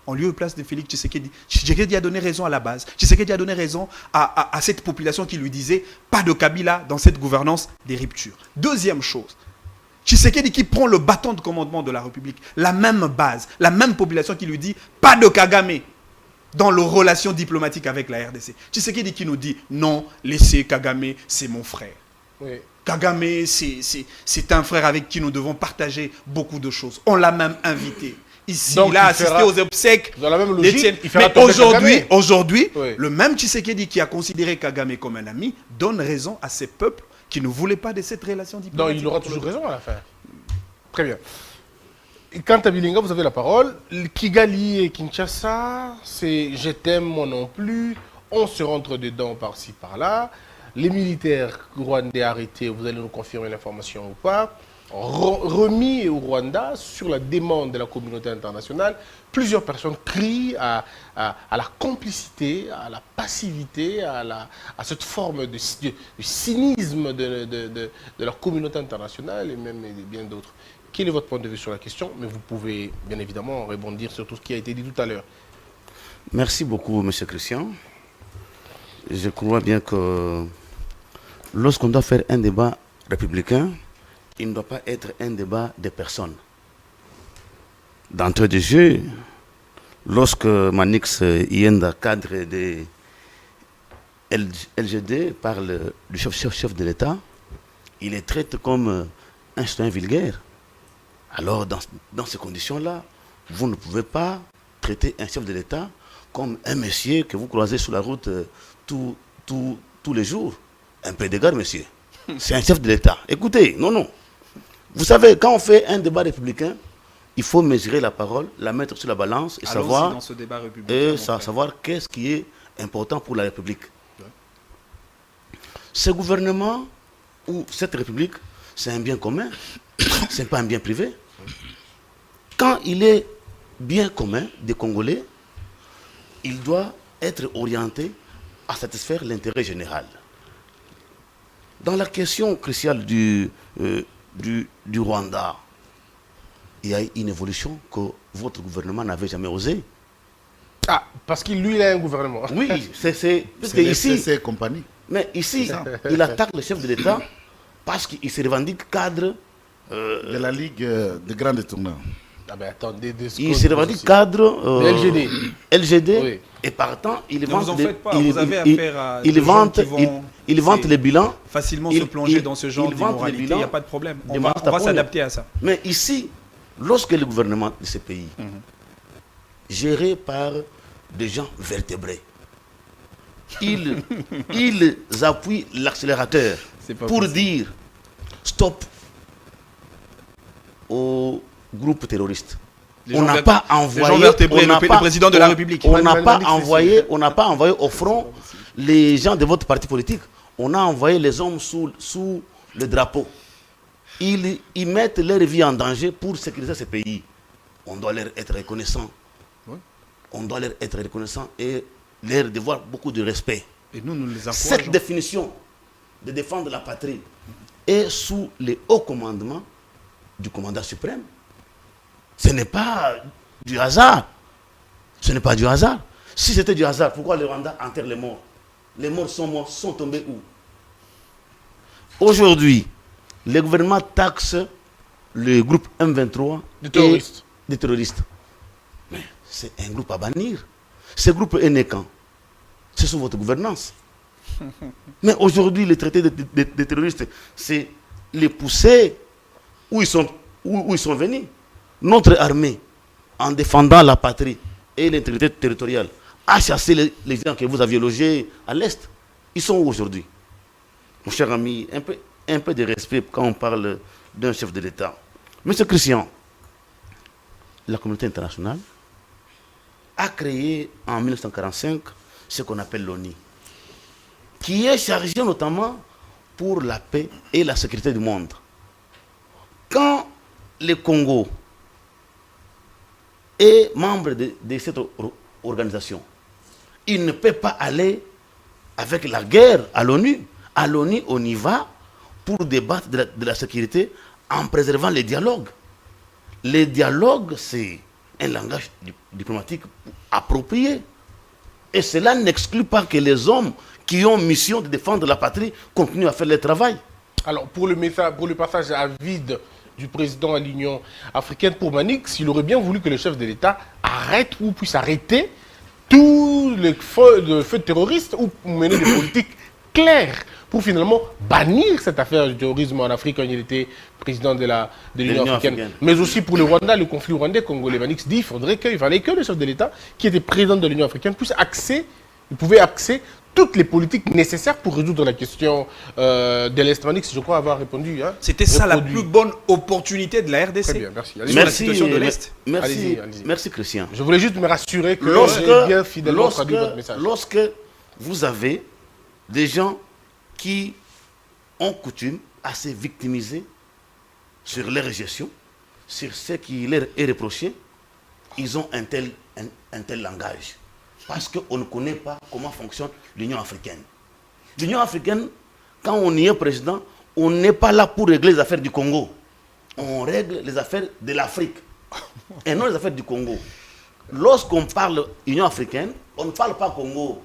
en lieu et place de Félix Tshisekedi. Tshisekedi a donné raison à la base. Tshisekedi a donné raison à cette population qui lui disait pas de Kabila dans cette gouvernance des ruptures. Deuxième chose, Tshisekedi qui prend le bâton de commandement de la République, la même base, la même population qui lui dit pas de Kagame dans leurs relations diplomatiques avec la RDC. Tshisekedi qui nous dit non, laissez Kagame, c'est mon frère. Oui. Kagame, c'est un frère avec qui nous devons partager beaucoup de choses. On l'a même invité. Ici, Donc, il a il assisté fera- aux obsèques Dans la même des logique, tiennes. il fera Mais tomber aujourd'hui, Kagame. Oui. le même Tshisekedi qui a considéré Kagame comme un ami donne raison à ces peuples qui ne voulaient pas de cette relation Non, diplomatique. il aura toujours raison à la fin. Très bien. Et quant à Bilinga, vous avez la parole. Kigali et Kinshasa, c'est je t'aime, moi non plus. on se rentre dedans par-ci, par-là. Les militaires rwandais arrêtés, vous allez nous confirmer l'information ou pas, remis au Rwanda sur la demande de la communauté internationale. Plusieurs personnes crient à la complicité, à la passivité, à cette forme de cynisme de la communauté internationale et même bien d'autres. Quel est votre point de vue sur la question? Mais vous pouvez bien évidemment rebondir sur tout ce qui a été dit tout à l'heure. Merci beaucoup, M. Christian. Je crois bien que lorsqu'on doit faire un débat républicain, il ne doit pas être un débat de personnes. D'entrée de jeu, lorsque Manix Yenda, cadre de LGD, parle du chef de l'État, il est traité comme un citoyen vulgaire. Alors, dans ces conditions-là, vous ne pouvez pas traiter un chef de l'État comme un monsieur que vous croisez sur la route tous les jours. Un peu d'égard, monsieur. C'est un chef de l'État. Écoutez, non. Vous savez, quand on fait un débat républicain, il faut mesurer la parole, la mettre sur la balance et savoir, dans ce débat républicain, savoir qu'est-ce qui est important pour la République. Ouais. Ce gouvernement ou cette République, c'est un bien commun, ce n'est pas un bien privé. Quand il est bien commun des Congolais, il doit être orienté à satisfaire l'intérêt général. Dans la question cruciale du Rwanda, il y a une évolution que votre gouvernement n'avait jamais osé. Ah, parce qu'il lui, il a un gouvernement. Oui, c'est ici, compagnie. Mais ici, il attaque le chef de l'État parce qu'il se revendique cadre de la Ligue de grands tournois. Ah ben attendez, il se revendique cadre LGD oui. Et partant, il vante les bilans. Facilement se plonger dans ce genre d'immoralité, il n'y a pas de problème. On va s'adapter à ça. Mais ici, lorsque le gouvernement de ce pays, géré par des gens vertébrés, ils appuient l'accélérateur pour dire stop au groupe terroriste. On n'a pas envoyé le président de la République. On n'a pas envoyé au front les gens de votre parti politique. On a envoyé les hommes sous le drapeau. Ils mettent leur vie en danger pour sécuriser ce pays. On doit leur être reconnaissant. Oui. On doit leur être reconnaissant et leur devoir beaucoup de respect. Et nous les encourageons. Cette définition de défendre la patrie est sous les hauts commandements du commandant suprême. Ce n'est pas du hasard. Ce n'est pas du hasard. Si c'était du hasard, pourquoi le Rwanda enterre les morts? Les morts sont tombés où? Aujourd'hui, le gouvernement taxe le groupe M23 des terroristes. Mais c'est un groupe à bannir. Ce groupe est né quand? C'est sous votre gouvernance. Mais aujourd'hui, les traités des terroristes, c'est les pousser où ils sont venus. Notre armée, en défendant la patrie et l'intégrité territoriale, a chassé les gens que vous aviez logés à l'Est. Ils sont où aujourd'hui? Mon cher ami, un peu de respect quand on parle d'un chef de l'État. Monsieur Christian, la communauté internationale a créé en 1945 ce qu'on appelle l'ONU, qui est chargé notamment pour la paix et la sécurité du monde. Quand le Congo est membre de cette organisation, il ne peut pas aller avec la guerre à l'ONU. À l'ONU, on y va pour débattre de la sécurité en préservant les dialogues. Les dialogues, c'est un langage diplomatique approprié. Et cela n'exclut pas que les hommes qui ont mission de défendre la patrie continuent à faire leur travail. Alors, pour le passage à vide du président à l'Union africaine, pour Manix, il aurait bien voulu que le chef de l'État arrête ou puisse arrêter tous les feux terroristes ou mener des politiques claires pour finalement bannir cette affaire du terrorisme en Afrique quand il était président de l'Union africaine. Mais aussi pour le Rwanda, le conflit rwandais congolais. Manix dit qu'il fallait que le chef de l'État, qui était président de l'Union africaine, pouvait axer toutes les politiques nécessaires pour résoudre la question de l'Est. Manix, je crois avoir répondu. Hein, c'était ça la plus bonne opportunité de la RDC. Très bien, merci. Merci, la situation de l'Est. Merci, merci Christian. Je voulais juste me rassurer que j'ai bien fidèlement traduit votre message. Lorsque vous avez des gens qui ont coutume à se victimiser sur leur gestion, sur ce qui leur est reproché. Ils ont un tel langage. Parce qu'on ne connaît pas comment fonctionne l'Union africaine. L'Union africaine, quand on y est président, on n'est pas là pour régler les affaires du Congo. On règle les affaires de l'Afrique et non les affaires du Congo. Lorsqu'on parle Union africaine, on ne parle pas Congo.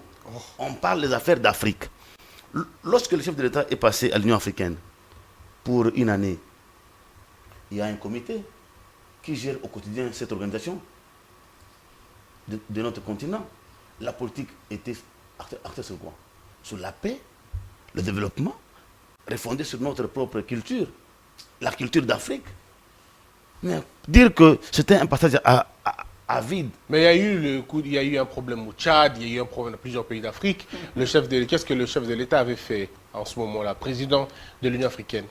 On parle des affaires d'Afrique. Lorsque le chef de l'État est passé à l'Union africaine pour une année, il y a un comité qui gère au quotidien cette organisation de notre continent. La politique était actée sur quoi? Sur la paix, le développement, refondé sur notre propre culture, la culture d'Afrique. Mais dire que c'était un passage à vide. Mais il y a eu un problème au Tchad, il y a eu un problème dans plusieurs pays d'Afrique. Qu'est-ce que le chef de l'État avait fait en ce moment-là, président de l'Union africaine?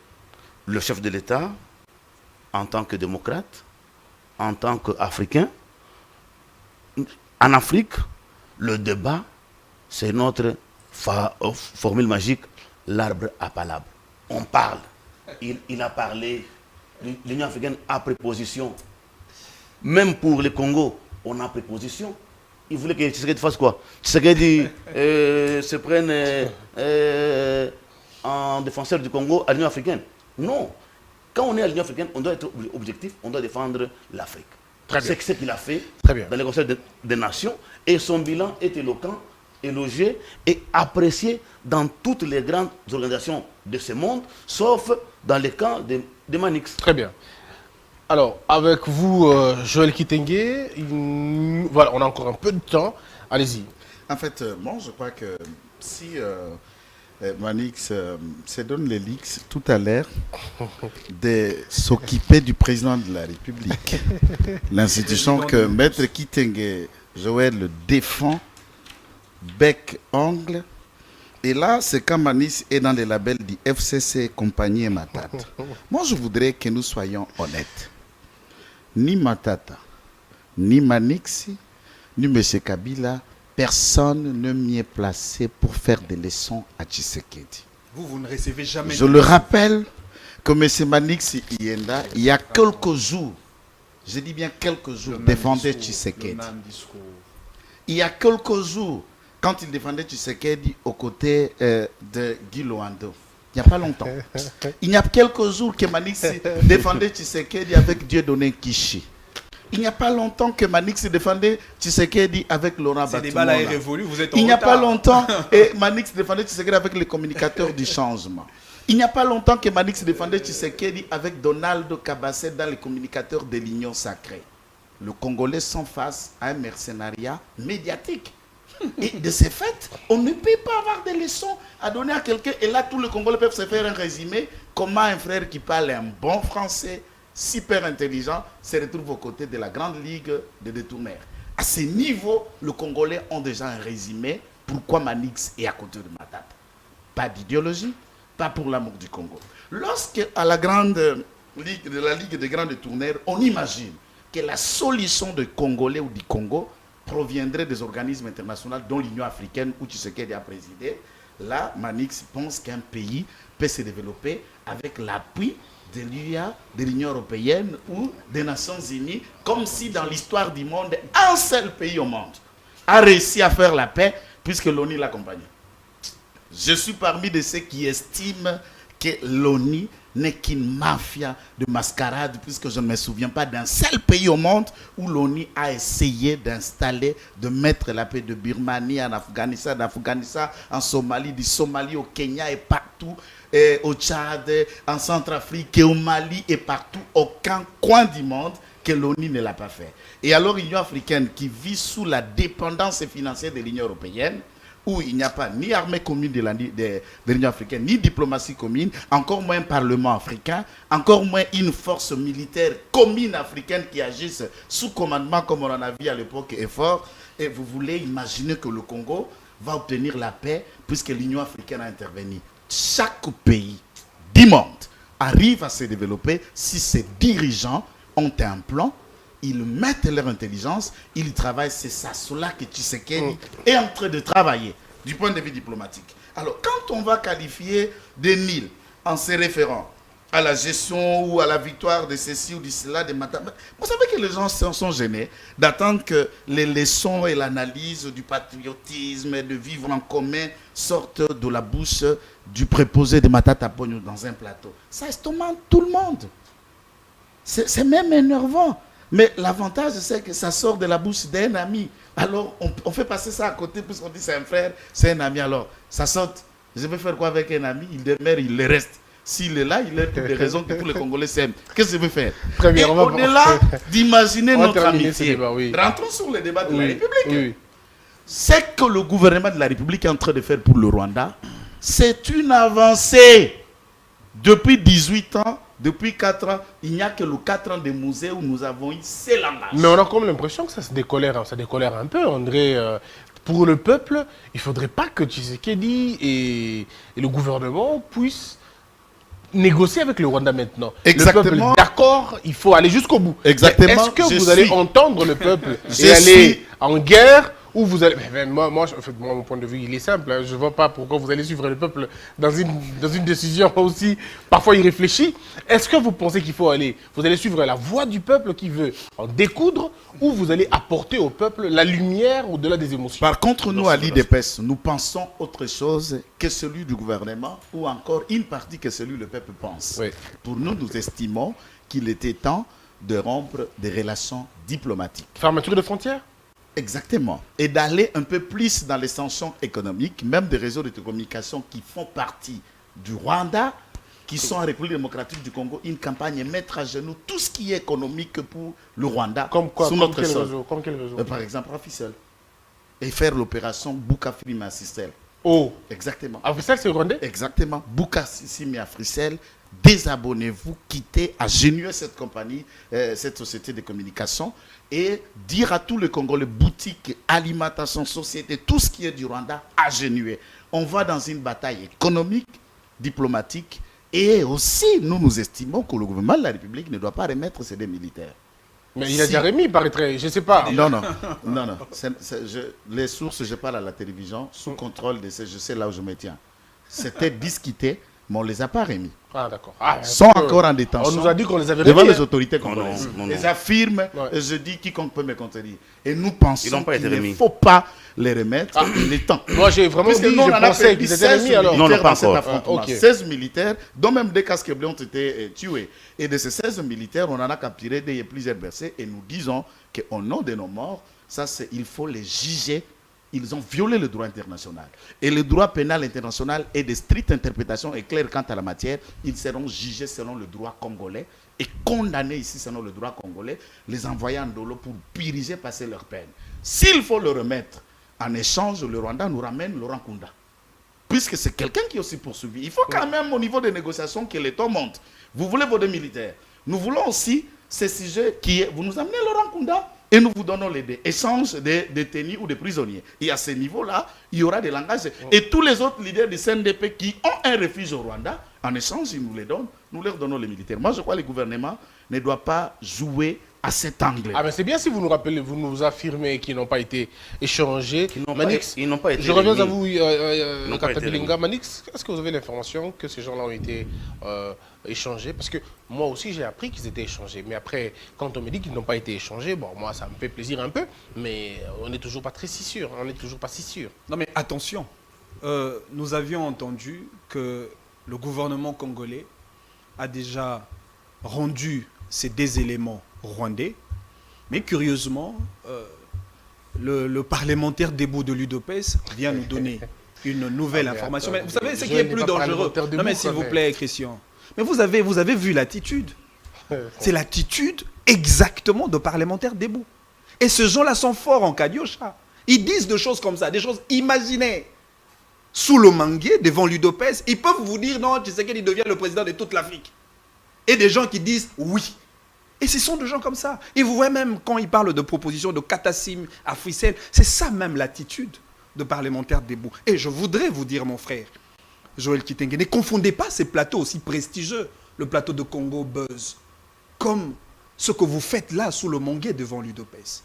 Le chef de l'État, en tant que démocrate, en tant qu'Africain, en Afrique, le débat, c'est notre formule magique, l'arbre à palabre. On parle. Il a parlé. L'Union africaine a préposition. Même pour le Congo, on a préposition. Il voulait que Tshisekedi fasse quoi? Tshisekedi se prenne en défenseur du Congo à l'Union africaine. Non. Quand on est à l'Union africaine, on doit être objectif, on doit défendre l'Afrique. C'est ce qu'il a fait dans les conseils des nations. Et son bilan est éloquent, élogié et apprécié dans toutes les grandes organisations de ce monde, sauf dans le camp de Manix. Très bien. Alors, avec vous, Joël Kitenge, voilà, on a encore un peu de temps. Allez-y. En fait, moi, je crois que si Manix se donne les leaks tout à l'heure de s'occuper du président de la République, l'institution que Maître Kitenge, Joël, le défend, bec-ongle. Et là, c'est quand Manix est dans les labels du FCC, compagnie et Matata. Moi, je voudrais que nous soyons honnêtes. Ni Matata, ni Manix, ni M. Kabila, personne ne m'y est placé pour faire des leçons à Tshisekedi. Vous ne recevez jamais... Je le rappelle que M. Manix Ienda, il y a quelques jours, je dis bien quelques jours, défendait Tshisekedi. Il y a quelques jours, quand il défendait Tshisekedi aux côtés de Guy Loando. Il n'y a pas longtemps. Il y a quelques jours que Manix défendait Tshisekedi avec Dieudonné Kishi. Il n'y a pas longtemps que Manix défendait Tshisekedi avec Laurent Gbagbo. Ce débat-là est révolu, vous êtes en Il n'y a retard. pas longtemps que Manix défendait Tshisekedi avec les communicateurs du changement. Il n'y a pas longtemps que Manix défendait Tshisekedi avec Donald Kabasset dans les communicateurs de l'Union sacrée. Le Congolais sont face à un mercenariat médiatique. Et de ce fait, on ne peut pas avoir des leçons à donner à quelqu'un. Et là, tous les Congolais peuvent se faire un résumé. Comment un frère qui parle un bon français, super intelligent, se retrouve aux côtés de la grande ligue des détourneurs. À ce niveau, les Congolais ont déjà un résumé. Pourquoi Manix est à côté de Matata? Pas d'idéologie, pas pour l'amour du Congo. Lorsque, à la grande ligue, de la ligue des grands détourneurs, on imagine que la solution des Congolais ou du Congo proviendrait des organismes internationaux dont l'Union africaine où Tshisekedi a présidé, là, Manix pense qu'un pays peut se développer avec l'appui de l'UA, de l'Union européenne ou des Nations unies, comme si dans l'histoire du monde, un seul pays au monde a réussi à faire la paix puisque l'ONU l'accompagne. Je suis parmi de ceux qui estiment que l'ONU n'est qu'une mafia de mascarade, puisque je ne me souviens pas d'un seul pays au monde où l'ONU a essayé d'installer, de mettre la paix de Birmanie en Afghanistan, d'Afghanistan en Somalie, du Somalie au Kenya et partout, et au Tchad, en Centrafrique et au Mali et partout, aucun coin du monde que l'ONU ne l'a pas fait. Et alors l'Union africaine qui vit sous la dépendance financière de l'Union européenne, où il n'y a pas ni armée commune de l'Union africaine, ni diplomatie commune, encore moins un parlement africain, encore moins une force militaire commune africaine qui agisse sous commandement comme on en a vu à l'époque est fort. Et vous voulez imaginer que le Congo va obtenir la paix puisque l'Union africaine a intervenu. Chaque pays du monde arrive à se développer si ses dirigeants ont un plan. Ils mettent leur intelligence, ils travaillent, c'est ça, cela que Tshisekedi est en train de travailler. du point de vue diplomatique. Alors, quand on va qualifier des Nils en se référant à la gestion ou à la victoire de ceci ou de cela, vous savez que les gens sont gênés d'attendre que les leçons et l'analyse du patriotisme et de vivre en commun sortent de la bouche du préposé de Matata Pogno dans un plateau. Ça estomaque tout le monde. C'est même énervant. Mais l'avantage, c'est que ça sort de la bouche d'un ami. Alors, on fait passer ça à côté puisqu'on dit c'est un frère, c'est un ami. Alors, ça saute. Je vais faire quoi avec un ami? Il demeure, il le reste. S'il est là, il est pour des raisons que tous les Congolais s'aiment. Qu'est-ce que je veux faire? Et au-delà d'imaginer notre amitié, débat, oui. Rentrons sur le débat de la République. Oui. Ce que le gouvernement de la République est en train de faire pour le Rwanda, c'est une avancée. Depuis 18 ans, depuis 4 ans, il n'y a que le 4 ans de musée où nous avons eu ces langages. Mais on a comme l'impression que ça décolère un peu, André. Pour le peuple, il ne faudrait pas que Tshisekedi et le gouvernement puissent négocier avec le Rwanda maintenant. Exactement. Le peuple, d'accord, il faut aller jusqu'au bout. Exactement. Est-ce que vous allez entendre le peuple et aller en guerre ou vous allez... Moi, mon point de vue, il est simple. Hein. Je ne vois pas pourquoi vous allez suivre le peuple dans une décision aussi parfois irréfléchie. Est-ce que vous pensez qu'il faut aller... Vous allez suivre la voix du peuple qui veut en découdre ou vous allez apporter au peuple la lumière au-delà des émotions? Par contre, nous, à l'IDPS, nous pensons autre chose que celui du gouvernement ou encore une partie que celui le peuple pense. Oui. Pour nous, nous estimons qu'il était temps de rompre des relations diplomatiques. Fermeture de frontières? Exactement. Et d'aller un peu plus dans les sanctions économiques, même des réseaux de communication qui font partie du Rwanda, qui sont en République démocratique du Congo, une campagne mettre à genoux tout ce qui est économique pour le Rwanda. Comme quoi? Sous notre sol. Comme quel réseau? Par exemple, à Fissel. Et faire l'opération Boukafrime à Fissel. Oh. Exactement. À Fissel, c'est rwandais? Exactement. Boukafrime à Fissel. Désabonnez-vous, quittez, agenouillez cette compagnie, cette société de communication et dire à tous les Congolais, boutiques, alimentation, société, tout ce qui est du Rwanda, agenouillez. On va dans une bataille économique, diplomatique et aussi, nous estimons que le gouvernement de la République ne doit pas remettre ses deux militaires. Mais il a déjà remis, il paraîtrait, je ne sais pas. Non. Les sources, je parle à la télévision, sous contrôle de ces, je sais là où je me tiens. C'était discuté, mais on ne les a pas remis. Ah, d'accord. Sont encore en détention. On nous a dit qu'on les avait devant remis. Les autorités congolaises. Les affirment, je dis quiconque peut me contredire. Et nous pensons qu'il ne faut pas les remettre. Il est temps. Moi, j'ai vraiment dit, je pensais qu'ils étaient remis alors. Non, pas encore. 16 militaires, dont même des casques bleus ont été tués. Et de ces 16 militaires, on en a capturé plusieurs versets. Et nous disons qu'au nom de nos morts, il faut les juger. Ils ont violé le droit international. Et le droit pénal international est de stricte interprétation et claire quant à la matière. Ils seront jugés selon le droit congolais et condamnés ici selon le droit congolais, les envoyer en dolo pour puriger, passer leur peine. S'il faut le remettre, en échange, le Rwanda nous ramène Laurent Kunda. Puisque c'est quelqu'un qui est aussi poursuivi. Il faut quand même au niveau des négociations que les taux montent. Vous voulez vos deux militaires. Nous voulons aussi ces sujets qui est... Vous nous amenez Laurent Kunda et nous vous donnons les échanges de détenus ou de prisonniers. Et à ce niveau-là, il y aura des langages. Et tous les autres leaders du CNDP qui ont un refuge au Rwanda, en échange, ils nous les donnent. Nous leur donnons les militaires. Moi, je crois que le gouvernement ne doit pas jouer à cet angle. Ah, mais c'est bien si vous nous rappelez, vous nous affirmez qu'ils n'ont pas été échangés. Ils n'ont pas été je reviens à vous, Captain Bilinga. Manix, est-ce que vous avez l'information que ces gens-là ont été échangés? Parce que moi aussi, j'ai appris qu'ils étaient échangés. Mais après, quand on me dit qu'ils n'ont pas été échangés, bon, moi, ça me fait plaisir un peu. Mais on n'est toujours pas si sûr. On n'est toujours pas si sûr. Non, mais attention. Nous avions entendu que le gouvernement congolais a déjà rendu ces deux éléments rwandais, mais curieusement, le parlementaire debout de l'UDPS vient nous donner une nouvelle information. Mais vous savez ce qui est plus dangereux? Non mais s'il vous plaît, Christian. Mais vous avez vu l'attitude. C'est l'attitude exactement de parlementaires debout. Et ces gens-là sont forts en Kadiosha. Ils disent des choses comme ça, des choses imaginées. Sous le manguier, devant l'UDPS, ils peuvent vous dire non, tu sais qu'il devient le président de toute l'Afrique. Et des gens qui disent oui. Et ce sont des gens comme ça. Et vous voyez même quand ils parlent de propositions de Katassim à Fissel, c'est ça même l'attitude de parlementaires debout. Et je voudrais vous dire, mon frère, Joël Kitenge, ne confondez pas ces plateaux aussi prestigieux, le plateau de Congo Buzz, comme ce que vous faites là sous le manguier devant l'UDPS.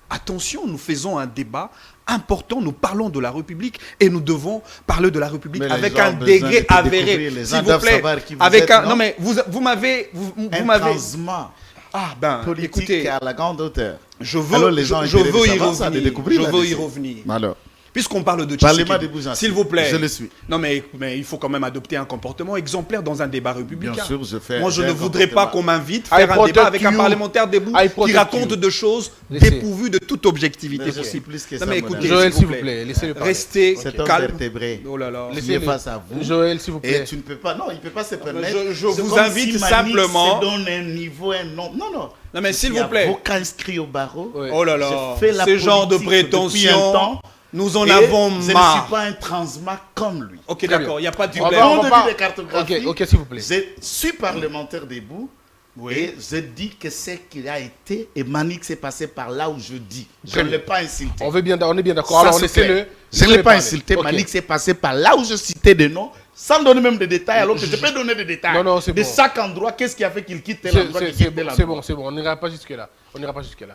attention, nous faisons un débat important, nous parlons de la République et nous devons parler de la République Mais avec les gens un ont besoin degré de te avéré. découvrir, les gens S'il vous doivent plaît, savoir qui vous avec êtes, un... non Non mais vous m'avez... Un transement Ah ben, politique écoutez, à la grande hauteur. je veux, Alors, les gens je intéressés veux de y savoir ça, de revenir. découvrir Je la veux y décision. revenir. Alors, Puisqu'on parle de parlez-moi Tshisekedi, des Bourgeois. s'il vous plaît. Je le suis. Non, mais il faut quand même adopter un comportement exemplaire dans un débat républicain. Bien sûr, je fais. Moi, je j'ai ne un voudrais pas comportement. qu'on m'invite I faire un débat protect avec un you. parlementaire debout I qui protect raconte you. de choses Laissez. dépourvues de toute objectivité Mais je possible. suis plus que Non, ça, mais mon écoutez, ami. Joël, s'il vous plaît, laissez-le parler. Restez Cet homme calme. vertébré. Oh là là. Il est Laissez-le. face à vous. Joël, s'il vous Et plaît. tu ne peux pas, non, il ne peut pas se permettre. Je C'est vous comme invite si Manix simplement- se donne un niveau, un nom. Non, non. Non, mais s'il Il y a vous plaît. avocat inscrit au barreau. Ouais. Oh là là. J'ai fait la Ce genre de politique depuis un prétention, temps, nous en et avons je ne suis marre. pas un transma comme lui. Ok, Très d'accord, il n'y a pas de On va- problème. on Compte va pas- tenu des cartographies, Ok, s'il vous plaît. je suis parlementaire debout. Oui. Et je dis que c'est qu'il a été et Manix est passé par là où je dis. Je Très ne bien. l'ai pas insulté. On est bien d'accord. Ça, Alors, c'est laissez-le. clair. Je ne laissez-le l'ai pas parler. insulté. Ok. Manix est passé par là où je citais des noms, sans donner même des détails, alors que je peux donner des détails. Non, non, c'est de bon. chaque endroit, qu'est-ce qui a fait qu'il quitte tel C'est endroit, qu'il c'est quitte tel bon, c'est endroit. bon, c'est bon. On n'ira pas jusque-là.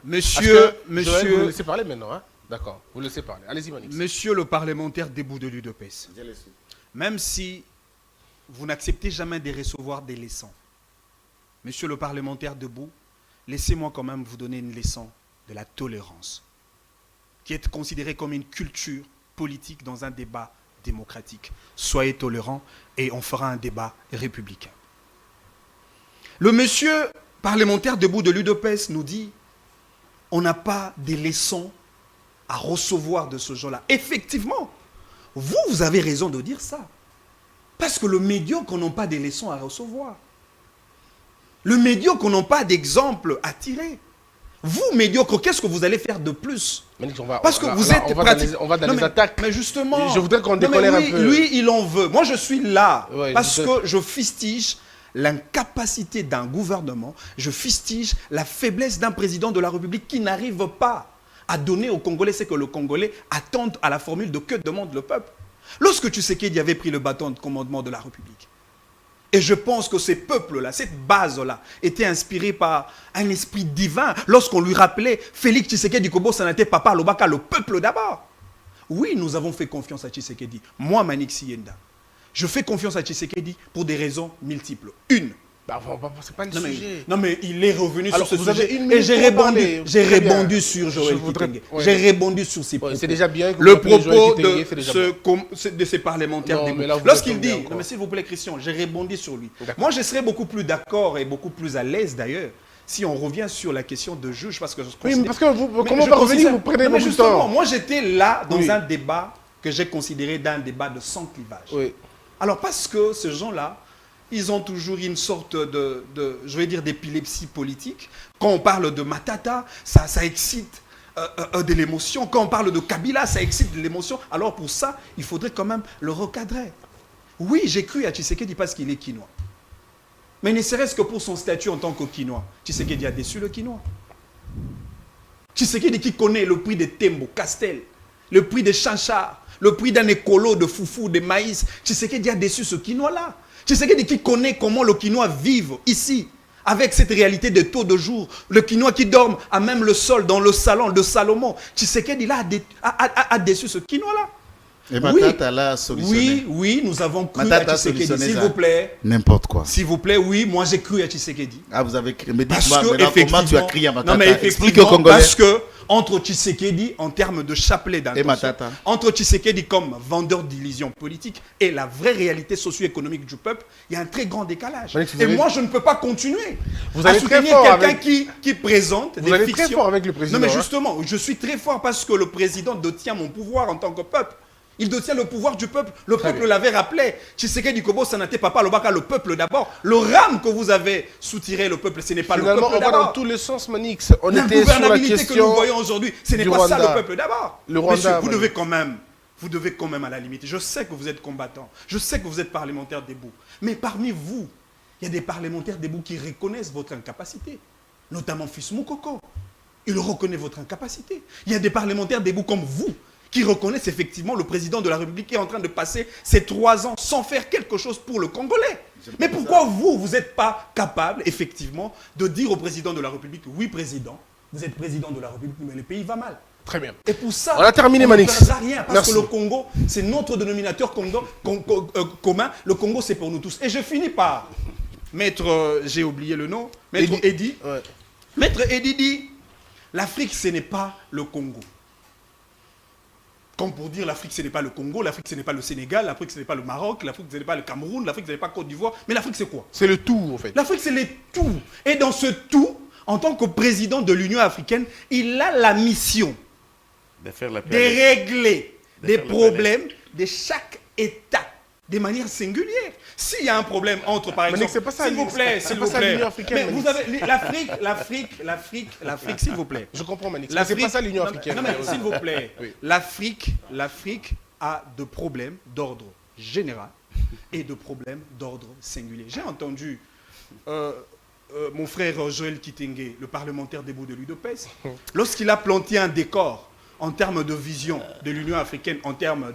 Monsieur, Joël, vous monsieur, le laissez parler maintenant, hein? D'accord. Vous le laissez parler. Allez-y, Manix. monsieur le parlementaire debout de l'UDPS, Je le suis. même si vous n'acceptez jamais de recevoir des leçons, monsieur le parlementaire debout, laissez-moi quand même vous donner une leçon de la tolérance, qui est considérée comme une culture politique dans un débat démocratique. Soyez tolérants et on fera un débat républicain. Le monsieur parlementaire debout de l'UDPS nous dit on n'a pas des leçons à recevoir de ce genre-là. Effectivement, vous avez raison de dire ça. Parce que le médiocre n'a pas des leçons à recevoir. Le médiocre n'a pas d'exemple à tirer. Vous, médiocre, qu'est-ce que vous allez faire de plus? Manix, on va, Parce que là, vous là, êtes on va dans Non, les mais- attaques. Mais justement. Je voudrais qu'on Non, mais décolère lui, un peu. Lui, il en veut. Moi, je suis là. Ouais, parce je- que je fustige l'incapacité d'un gouvernement. Je fustige la faiblesse d'un président de la République qui n'arrive pas à donner aux Congolais ce que le Congolais attend à la formule de que demande le peuple. Lorsque Tshisekedi avait pris le bâton de commandement de la République, et je pense que ces peuples-là, cette base-là, était inspirée par un esprit divin. Lorsqu'on lui rappelait, Félix Tshisekedi Kobo Sanate Papa Lobaka, le peuple d'abord. Oui, nous avons fait confiance à Tshisekedi. Moi, Manix Yenda, je fais confiance à Tshisekedi pour des raisons multiples. Une, Bah, c'est pas le sujet. non mais il est revenu Alors, sur ce vous avez sujet. une Et minute j'ai pour répondu, parler. j'ai Très bien. répondu sur Joël Je voudrais- Kitenge. ouais. J'ai répondu sur ses Ouais, propos. c'est déjà bien que vous Le appelez Joël propos Kitenge, de, c'est déjà bon. de ces parlementaires Non, des mais là, vous lorsqu'il êtes dit, tombé encore. non mais s'il vous plaît Christian, j'ai rebondi sur lui. D'accord. Moi je serais beaucoup plus d'accord et beaucoup plus à l'aise d'ailleurs si on revient sur la question de juge parce que je Oui, considère- mais parce que vous, Mais comment je va revenir, considère- vous prenez Non, mais beaucoup de justement, temps. moi j'étais là dans Oui. un débat que j'ai considéré d'un débat de sans clivage. Oui. Alors parce que ces gens-là, ils ont toujours une sorte je vais dire, d'épilepsie politique. Quand on parle de Matata, ça excite de l'émotion. Quand on parle de Kabila, ça excite de l'émotion. Alors pour ça, il faudrait quand même le recadrer. Oui, j'ai cru à Tshisekedi parce qu'il est quinois. Mais ne serait-ce que pour son statut en tant que quinois. Tshisekedi a déçu le quinois. Tshisekedi qui connaît le prix des Tembo, Castel, le prix des Chanchar, le prix d'un écolo de foufou, de maïs. Tshisekedi a déçu ce quinois-là. Tshisekedi qui connaît comment le quinois vive ici, avec cette réalité de taux de jour. Le quinois qui dort à même le sol dans le salon de Salomon. Tshisekedi là a déçu ce quinois-là. Et Matata l'a solutionné. Oui, nous avons cru Matata à a Tshisekedi. solutionné S'il ça. vous plaît. N'importe quoi. S'il vous plaît, oui, moi j'ai cru à Tshisekedi. Ah, vous avez crié. Mais Parce dites-moi que maintenant comment tu as effectivement- crié à Matata. Non mais Explique effectivement, aux Congolais. parce que entre Tshisekedi en termes de chapelet d'intention, Matata. entre Tshisekedi comme vendeur d'illusions politiques et la vraie réalité socio-économique du peuple, il y a un très grand décalage. Manix, vous Et avez- moi je ne peux pas continuer Vous à allez très soutenir fort quelqu'un avec- qui présente Vous des allez fictions. très fort avec le président. Non mais hein. justement, je suis très fort parce que le président détient mon pouvoir en tant que peuple. Il détient le pouvoir du peuple. Le Très peuple bien. l'avait rappelé. Tshisekedi Kobo Sanate Papa Lobaka, le peuple d'abord. Le rame que vous avez soutiré le peuple, ce n'est pas Finalement, le on peuple va dans d'abord. tous les sens, Manix. On était sur la L'ingouvernabilité que nous question. voyons aujourd'hui, ce n'est du pas ça Rwanda. le peuple d'abord. Le Rwanda, Monsieur, vous Manu. devez quand même à la limite. Je sais que vous êtes combattant. Je sais que vous êtes parlementaire debout. Mais parmi vous, il y a des parlementaires debout qui reconnaissent votre incapacité. Notamment Fils Moukoko. Il reconnaît votre incapacité. Il y a des parlementaires debout comme vous qui reconnaissent effectivement le président de la République qui est en train de passer ces 3 ans sans faire quelque chose pour le Congolais. Mais pourquoi vous n'êtes pas capable, effectivement, de dire au président de la République, oui, président, Vous êtes président de la République, mais le pays va mal. Très bien. Et pour ça, on a terminé, on ne Manix. perdra rien, parce Merci. que le Congo, c'est notre dénominateur commun. Le Congo, c'est pour nous tous. Et je finis par Maître, j'ai oublié le nom, Maître Eddy. Ouais. Maître Eddy dit, l'Afrique, ce n'est pas le Congo. Comme pour dire l'Afrique, ce n'est pas le Congo, l'Afrique, ce n'est pas le Sénégal, l'Afrique, ce n'est pas le Maroc, l'Afrique, ce n'est pas le Cameroun, l'Afrique, ce n'est pas Côte d'Ivoire. Mais l'Afrique, c'est quoi? C'est le tout, en fait. L'Afrique, c'est le tout. Et dans ce tout, en tant que président de l'Union africaine, il a la mission De faire la de paix. régler des faire le problèmes de chaque État de manière singulière. S'il y a un problème entre, par Manix, exemple, c'est pas ça, s'il vous plaît, c'est s'il pas vous ça plaît, l'Union africaine, mais vous Manix. avez l'Afrique, s'il vous plaît. Je comprends, Manix. Mais c'est pas ça l'Union africaine. Non, mais s'il vous plaît, Oui. l'Afrique a de problèmes d'ordre général et de problèmes d'ordre singulier. J'ai entendu mon frère Joël Kitenge, le parlementaire debout de l'UDPS, lorsqu'il a planté un décor en termes de vision de l'Union africaine, en termes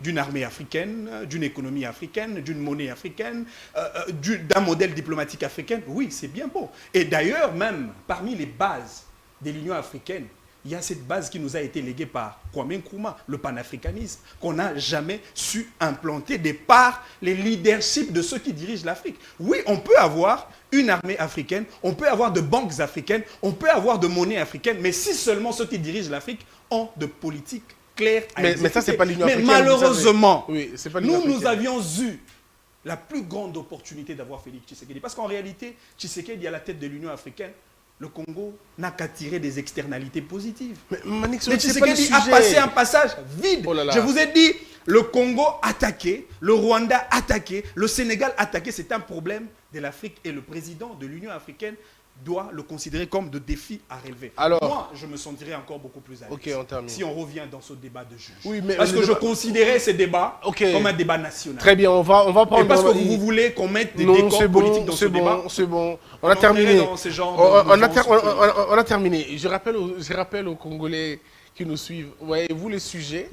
d'une armée africaine, d'une économie africaine, d'une monnaie africaine, d'un modèle diplomatique africain. Oui, c'est bien beau. Et d'ailleurs, même parmi les bases de l'Union africaine, il y a cette base qui nous a été léguée par Kwame Nkrumah, le panafricanisme, qu'on n'a jamais su implanter de par les leaderships de ceux qui dirigent l'Afrique. Oui, on peut avoir une armée africaine, on peut avoir de banques africaines, on peut avoir de monnaie africaine, mais si seulement ceux qui dirigent l'Afrique ont de politiques claires à Mais exécuter. ça, c'est pas l'Union Mais africaine. malheureusement, vous savez. Oui, c'est pas l'Union nous africaine. avions eu la plus grande opportunité d'avoir Félix Tshisekedi. Parce qu'en réalité, Tshisekedi à la tête de l'Union africaine, le Congo n'a qu'à tirer des externalités positives. Mais Manix, Mais c'est pas le Tshisekedi a sujet. passé un passage vide. Oh là là. Je vous ai dit, le Congo attaqué, le Rwanda attaqué, le Sénégal attaqué, c'est un problème de l'Afrique et le président de l'Union africaine doit le considérer comme de défi à relever. Alors, moi, je me sentirais encore beaucoup plus à l'aise Ok, on termine. si on revient dans ce débat de juge. Oui, mais parce le que je débat- considérais ces débats Ok. comme un débat national. Très bien, on va prendre... Et parce que vous voulez qu'on mette des Non, décors c'est politiques bon, dans ce c'est débat. bon, c'est bon. On On a terminé. entrerait dans ce genre On de nuances. a terminé. Je rappelle aux Congolais qui nous suivent. Voyez-vous le sujet?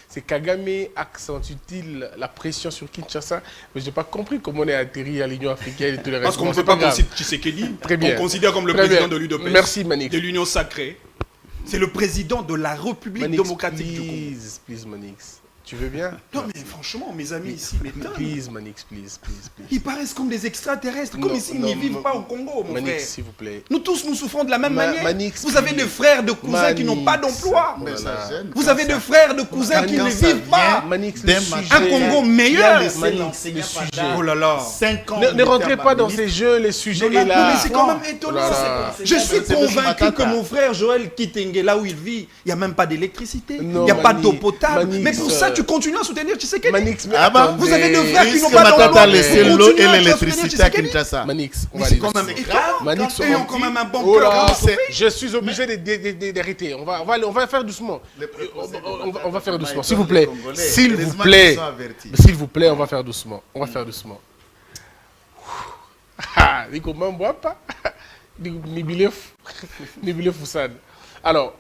C'est Kagame accentue-t-il la pression sur Kinshasa? Mais je n'ai pas compris comment on est atterri à l'Union africaine et tout le reste. Parce qu'on Bon, ne c'est peut pas grave. considérer Tshisekedi, Très bien. on considère comme le Très président bien. de l'UDPS, Merci, Manix. de l'Union sacrée. C'est le président de la République Manix, démocratique du Congo. please, Manix. Tu veux bien? Non mais franchement, mes amis ici m'étonnent. Please, Manix, please. Ils paraissent comme des extraterrestres, Non, comme s'ils non, n'y vivent non. pas au Congo, mon Manix, frère. s'il vous plaît. Nous tous, nous souffrons de la même Ma- manière. Manix, Vous avez please. des frères de cousins qui n'ont pas Manix. d'emploi. Mais ça gêne Vous quand avez ça- des frères de cousins qui quand ne ça vivent pas. vient Manix, d'un le match. sujet- Un Congo Qui a meilleur. laissé Manix, l'enseignant le sujet. pendant Oh là là. 5 ans. Ne rentrez pas dans ces jeux, les sujets Non, est là. mais c'est quand même étonnant. Oh là là. Je suis C'est convaincu Matata. que mon frère Joël Kitenge, là où il vit, il n'y a même pas d'électricité, il Non, n'y a pas Manix, d'eau potable. Manix, Mais pour ça, tu continues à soutenir Tshisekedi. Manix, mais Ah bah, attendez. vous avez deux frères qui Puisque n'ont pas Matata d'emploi. a laissé Vous l'eau et continuez à l'électricité à soutenir Tshisekedi. Kinshasa. Manix, on Mais va c'est aller quand même doucement. étonnant. Manix, Et ont quand même un bon Oh cœur. là, grand c'est- Sopé. je suis obligé d'arrêter. On va faire doucement. On va faire doucement, s'il vous plaît. S'il vous plaît. S'il vous plaît, on va faire doucement. On va faire doucement. Ah, Nico Mambouapa. Nibilef Foussad. Alors,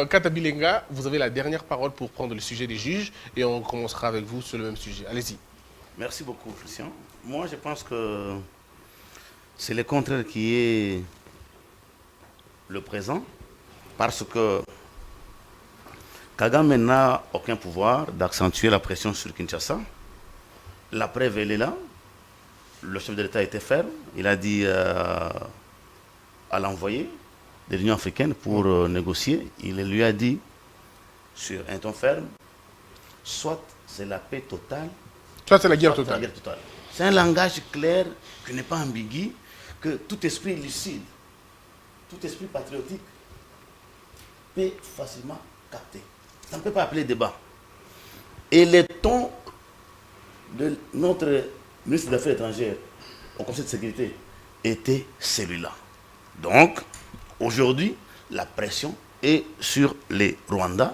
Kata Bilenga, vous avez la dernière parole pour prendre le sujet des juges et on commencera avec vous sur le même sujet. Allez-y. Merci beaucoup, Christian. Moi, je pense que c'est le contraire qui est le présent, parce que Kagame n'a aucun pouvoir d'accentuer la pression sur Kinshasa. La preuve, elle est là. Le chef de l'État était ferme. Il a dit à l'envoyé de l'Union africaine pour négocier. Il lui a dit, sur un ton ferme, soit c'est la paix totale, Toi, c'est la guerre soit c'est la totale. guerre totale. C'est un langage clair, qui n'est pas ambigu, que tout esprit lucide, tout esprit patriotique peut facilement capter. Ça ne peut pas appeler débat. Et le ton de notre ministre des Affaires étrangères au Conseil de sécurité était celui-là. Donc, aujourd'hui, la pression est sur les Rwandais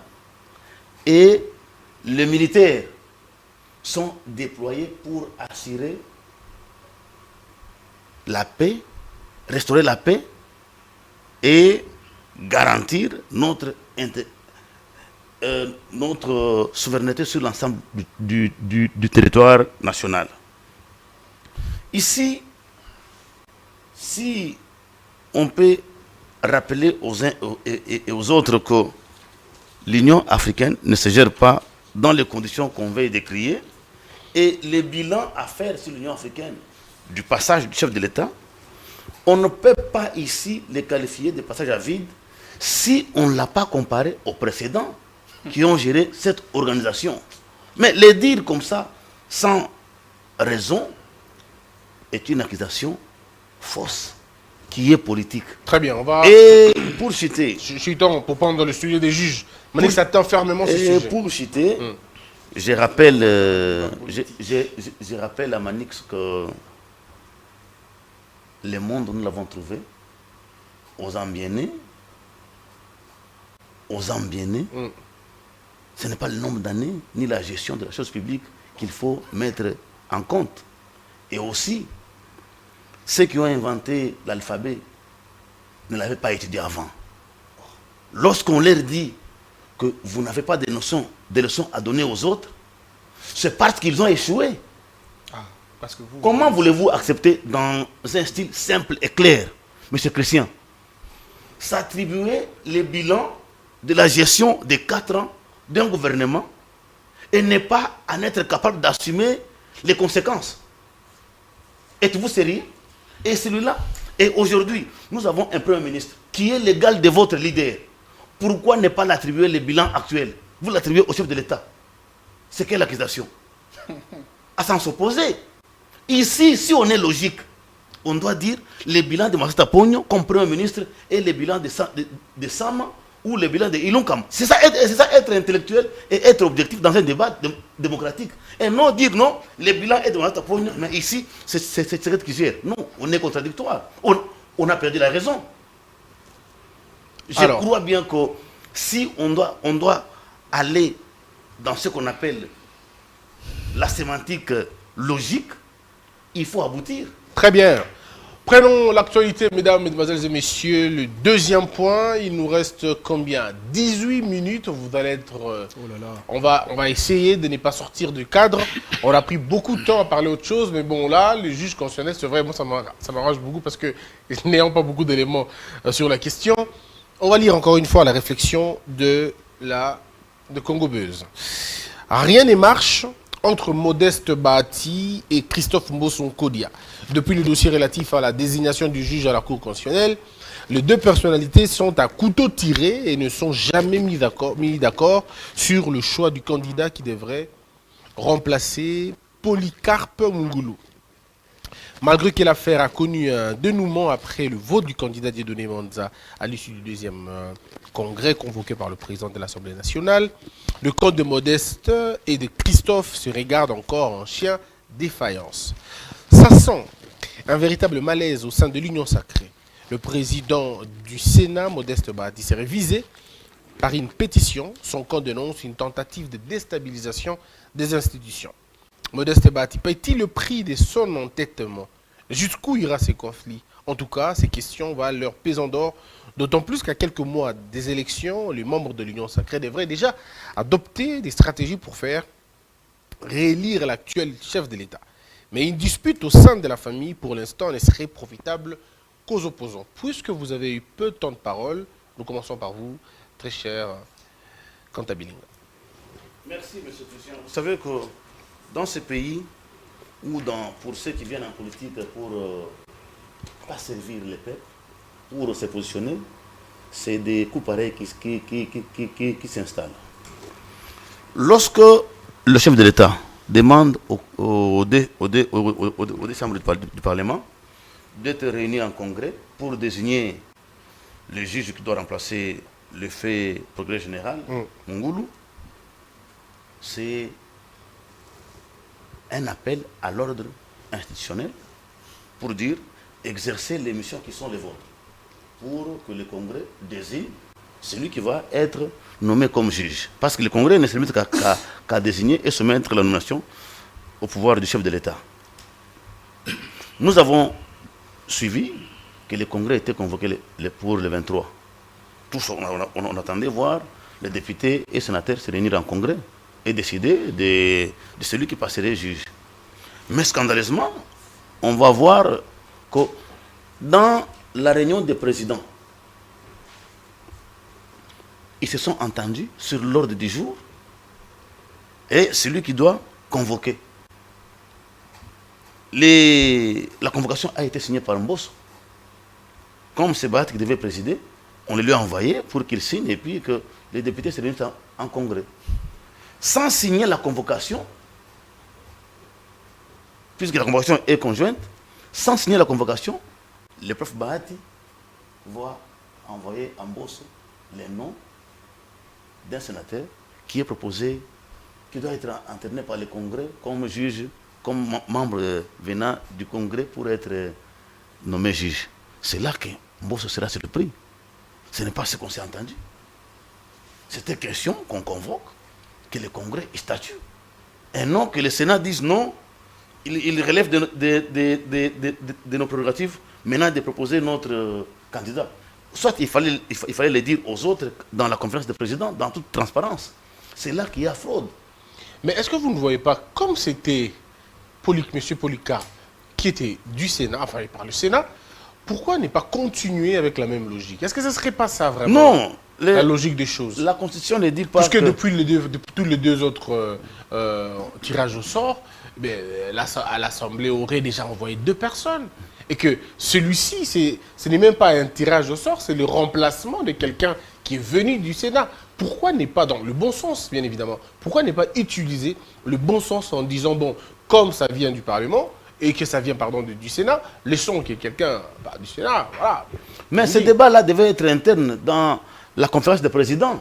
et les militaires sont déployés pour assurer la paix, restaurer la paix et garantir notre souveraineté sur l'ensemble du territoire national. Ici, si on peut rappeler aux uns et aux autres que l'Union africaine ne se gère pas dans les conditions qu'on veut décrire. Et les bilans à faire sur l'Union africaine du passage du chef de l'État, on ne peut pas ici les qualifier de passage à vide si on ne l'a pas comparé aux précédents qui ont géré cette organisation. Mais les dire comme ça, sans raison, est une accusation fausse, qui est politique. Très bien, on va... Et pour citer... Je suis temps pour prendre le sujet des juges. Manik s'attend fermement ce sujet. Pour citer, je rappelle, je rappelle à Manix que le monde, nous l'avons trouvé aux Ambienés. Ce n'est pas le nombre d'années, ni la gestion de la chose publique qu'il faut mettre en compte. Et aussi, ceux qui ont inventé l'alphabet ne l'avaient pas étudié avant. Lorsqu'on leur dit que vous n'avez pas des leçons à donner aux autres, c'est parce qu'ils ont échoué. Parce que Comment voulez-vous accepter dans un style simple et clair, M. Christian, s'attribuer les bilans de la gestion des 4 ans d'un gouvernement et ne pas en être capable d'assumer les conséquences? Êtes-vous sérieux? Et celui-là, et aujourd'hui, nous avons un Premier ministre qui est l'égal de votre leader. Pourquoi ne pas l'attribuer les bilans actuels? Vous l'attribuez au chef de l'État. C'est quelle accusation? À s'en s'opposer. Ici, si on est logique, on doit dire les bilans de Massata Pogno comme Premier ministre et les bilans de Sama ou les bilans de Ilunkam. C'est ça être intellectuel et être objectif dans un débat démocratique. Et non dire non, les bilans est de Massata Pogno, mais ici, c'est ce qui gère. Non, on est contradictoire. On a perdu la raison. Je crois bien que si on doit aller dans ce qu'on appelle la sémantique logique, il faut aboutir. Très bien. Prenons l'actualité, mesdames, mesdemoiselles et messieurs. Le deuxième point, il nous reste combien? 18 minutes. Vous allez être... Oh là là. On va essayer de ne pas sortir du cadre. On a pris beaucoup de temps à parler autre chose, mais bon, là, le juge constitutionnel, c'est vrai, moi, ça m'arrange beaucoup parce que, n'ayant pas beaucoup d'éléments sur la question, on va lire encore une fois la réflexion de Congo Buzz. Rien ne marche entre Modeste Bahati et Christophe Mboson Kodia. Depuis le dossier relatif à la désignation du juge à la Cour constitutionnelle, les deux personnalités sont à couteau tiré et ne sont jamais mis d'accord sur le choix du candidat qui devrait remplacer Polycarpe Mungulu. Malgré que l'affaire a connu un dénouement après le vote du candidat Dieudonné Manza à l'issue du deuxième congrès convoqué par le président de l'Assemblée nationale, le code de Modeste et de Christophe se regardent encore en chien défaillance. Ça sent un véritable malaise au sein de l'Union sacrée. Le président du Sénat, Modeste Bahati, serait visé par une pétition. Son camp dénonce une tentative de déstabilisation des institutions. Modeste Bahati paie-t-il le prix de son entêtement? Jusqu'où ira ces conflits? En tout cas, ces questions valent leur pesant d'or, d'autant plus qu'à quelques mois des élections, les membres de l'Union sacrée devraient déjà adopter des stratégies pour faire réélire l'actuel chef de l'État. Mais une dispute au sein de la famille, pour l'instant, ne serait profitable qu'aux opposants. Puisque vous avez eu peu de temps de parole, nous commençons par vous, très cher Kanta Bilinga. Merci, M. Christian. Vous savez que dans ce pays, ou pour ceux qui viennent en politique pour pas servir le peuple, pour se positionner, c'est des coups pareils qui s'installent. Lorsque le chef de l'État demande aux deux chambres du Parlement d'être réunis en congrès pour désigner le juge qui doit remplacer le fait progrès général, Mungulu, c'est un appel à l'ordre institutionnel pour dire exercer les missions qui sont les vôtres, pour que le Congrès désigne celui qui va être nommé comme juge. Parce que le Congrès ne se limite qu'à désigner et soumettre la nomination au pouvoir du chef de l'État. Nous avons suivi que le Congrès était convoqué pour le 23. Tous, on attendait voir les députés et sénateurs se réunir en Congrès et décider de celui qui passerait juge. Mais scandaleusement, on va voir que dans la réunion des présidents ils se sont entendus sur l'ordre du jour et c'est lui qui doit convoquer. La convocation a été signée par Mbosso. Comme c'est Bahati qui devait présider, on le lui a envoyé pour qu'il signe et puis que les députés se réunissent en congrès. Sans signer la convocation, puisque la convocation est conjointe, sans signer la convocation, le prof Bahati va envoyer à Mbosso les noms d'un sénateur qui est proposé, qui doit être interné par le Congrès comme juge, comme membre venant du Congrès pour être nommé juge. C'est là que Mbosso sera surpris. Ce n'est pas ce qu'on s'est entendu. C'était question qu'on convoque, que le Congrès statue. Et non que le Sénat dise non, il relève de nos prérogatives maintenant de proposer notre candidat. Soit il fallait le dire aux autres dans la conférence des présidents, dans toute transparence. C'est là qu'il y a fraude. Mais est-ce que vous ne voyez pas, comme c'était M. Polika qui était du Sénat, enfin par le Sénat, pourquoi ne pas continuer avec la même logique? Est-ce que ce ne serait pas ça vraiment? Non. La logique des choses. La Constitution ne dit pas puisque que... depuis tous les deux autres tirages au sort, à l'Assemblée aurait déjà envoyé 2 personnes. Et que celui-ci, ce n'est même pas un tirage au sort, c'est le remplacement de quelqu'un qui est venu du Sénat. Pourquoi n'est pas, dans le bon sens, bien évidemment, pourquoi ne pas utiliser le bon sens en disant, bon, comme ça vient du Parlement, et que ça vient, pardon, du Sénat, laissons qu'il y ait quelqu'un du Sénat, voilà. Mais ce débat-là devait être interne dans la conférence des présidents.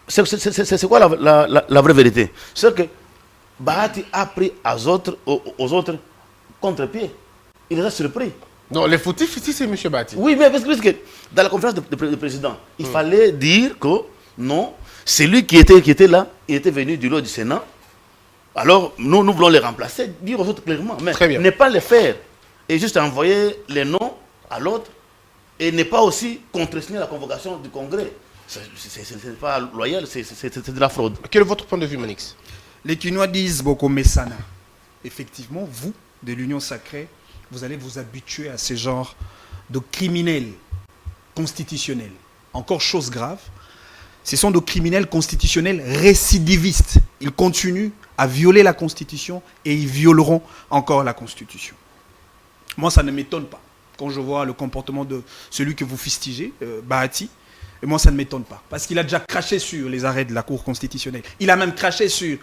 C'est quoi la vraie vérité? C'est que Bahati a pris aux autres contre-pied. Il les a surpris. Non, les fautifs ici, c'est M. Bahati. Oui, mais parce que dans la conférence des présidents, il fallait dire que non, celui qui était là, il était venu du lot du Sénat. Alors, nous voulons les remplacer, dire aux autres clairement. Mais ne pas les faire et juste envoyer les noms à l'autre et ne pas aussi contresigner la convocation du Congrès. Ce n'est pas loyal, c'est de la fraude. Quel est votre point de vue, Manix? Les Kinois disent beaucoup Messana. Effectivement, vous, de l'Union sacrée, vous allez vous habituer à ce genre de criminels constitutionnels. Encore chose grave, ce sont des criminels constitutionnels récidivistes. Ils continuent à violer la Constitution et ils violeront encore la Constitution. Moi, ça ne m'étonne pas. Quand je vois le comportement de celui que vous fustigez, Bahati, et moi, ça ne m'étonne pas. Parce qu'il a déjà craché sur les arrêts de la Cour constitutionnelle. Il a même craché sur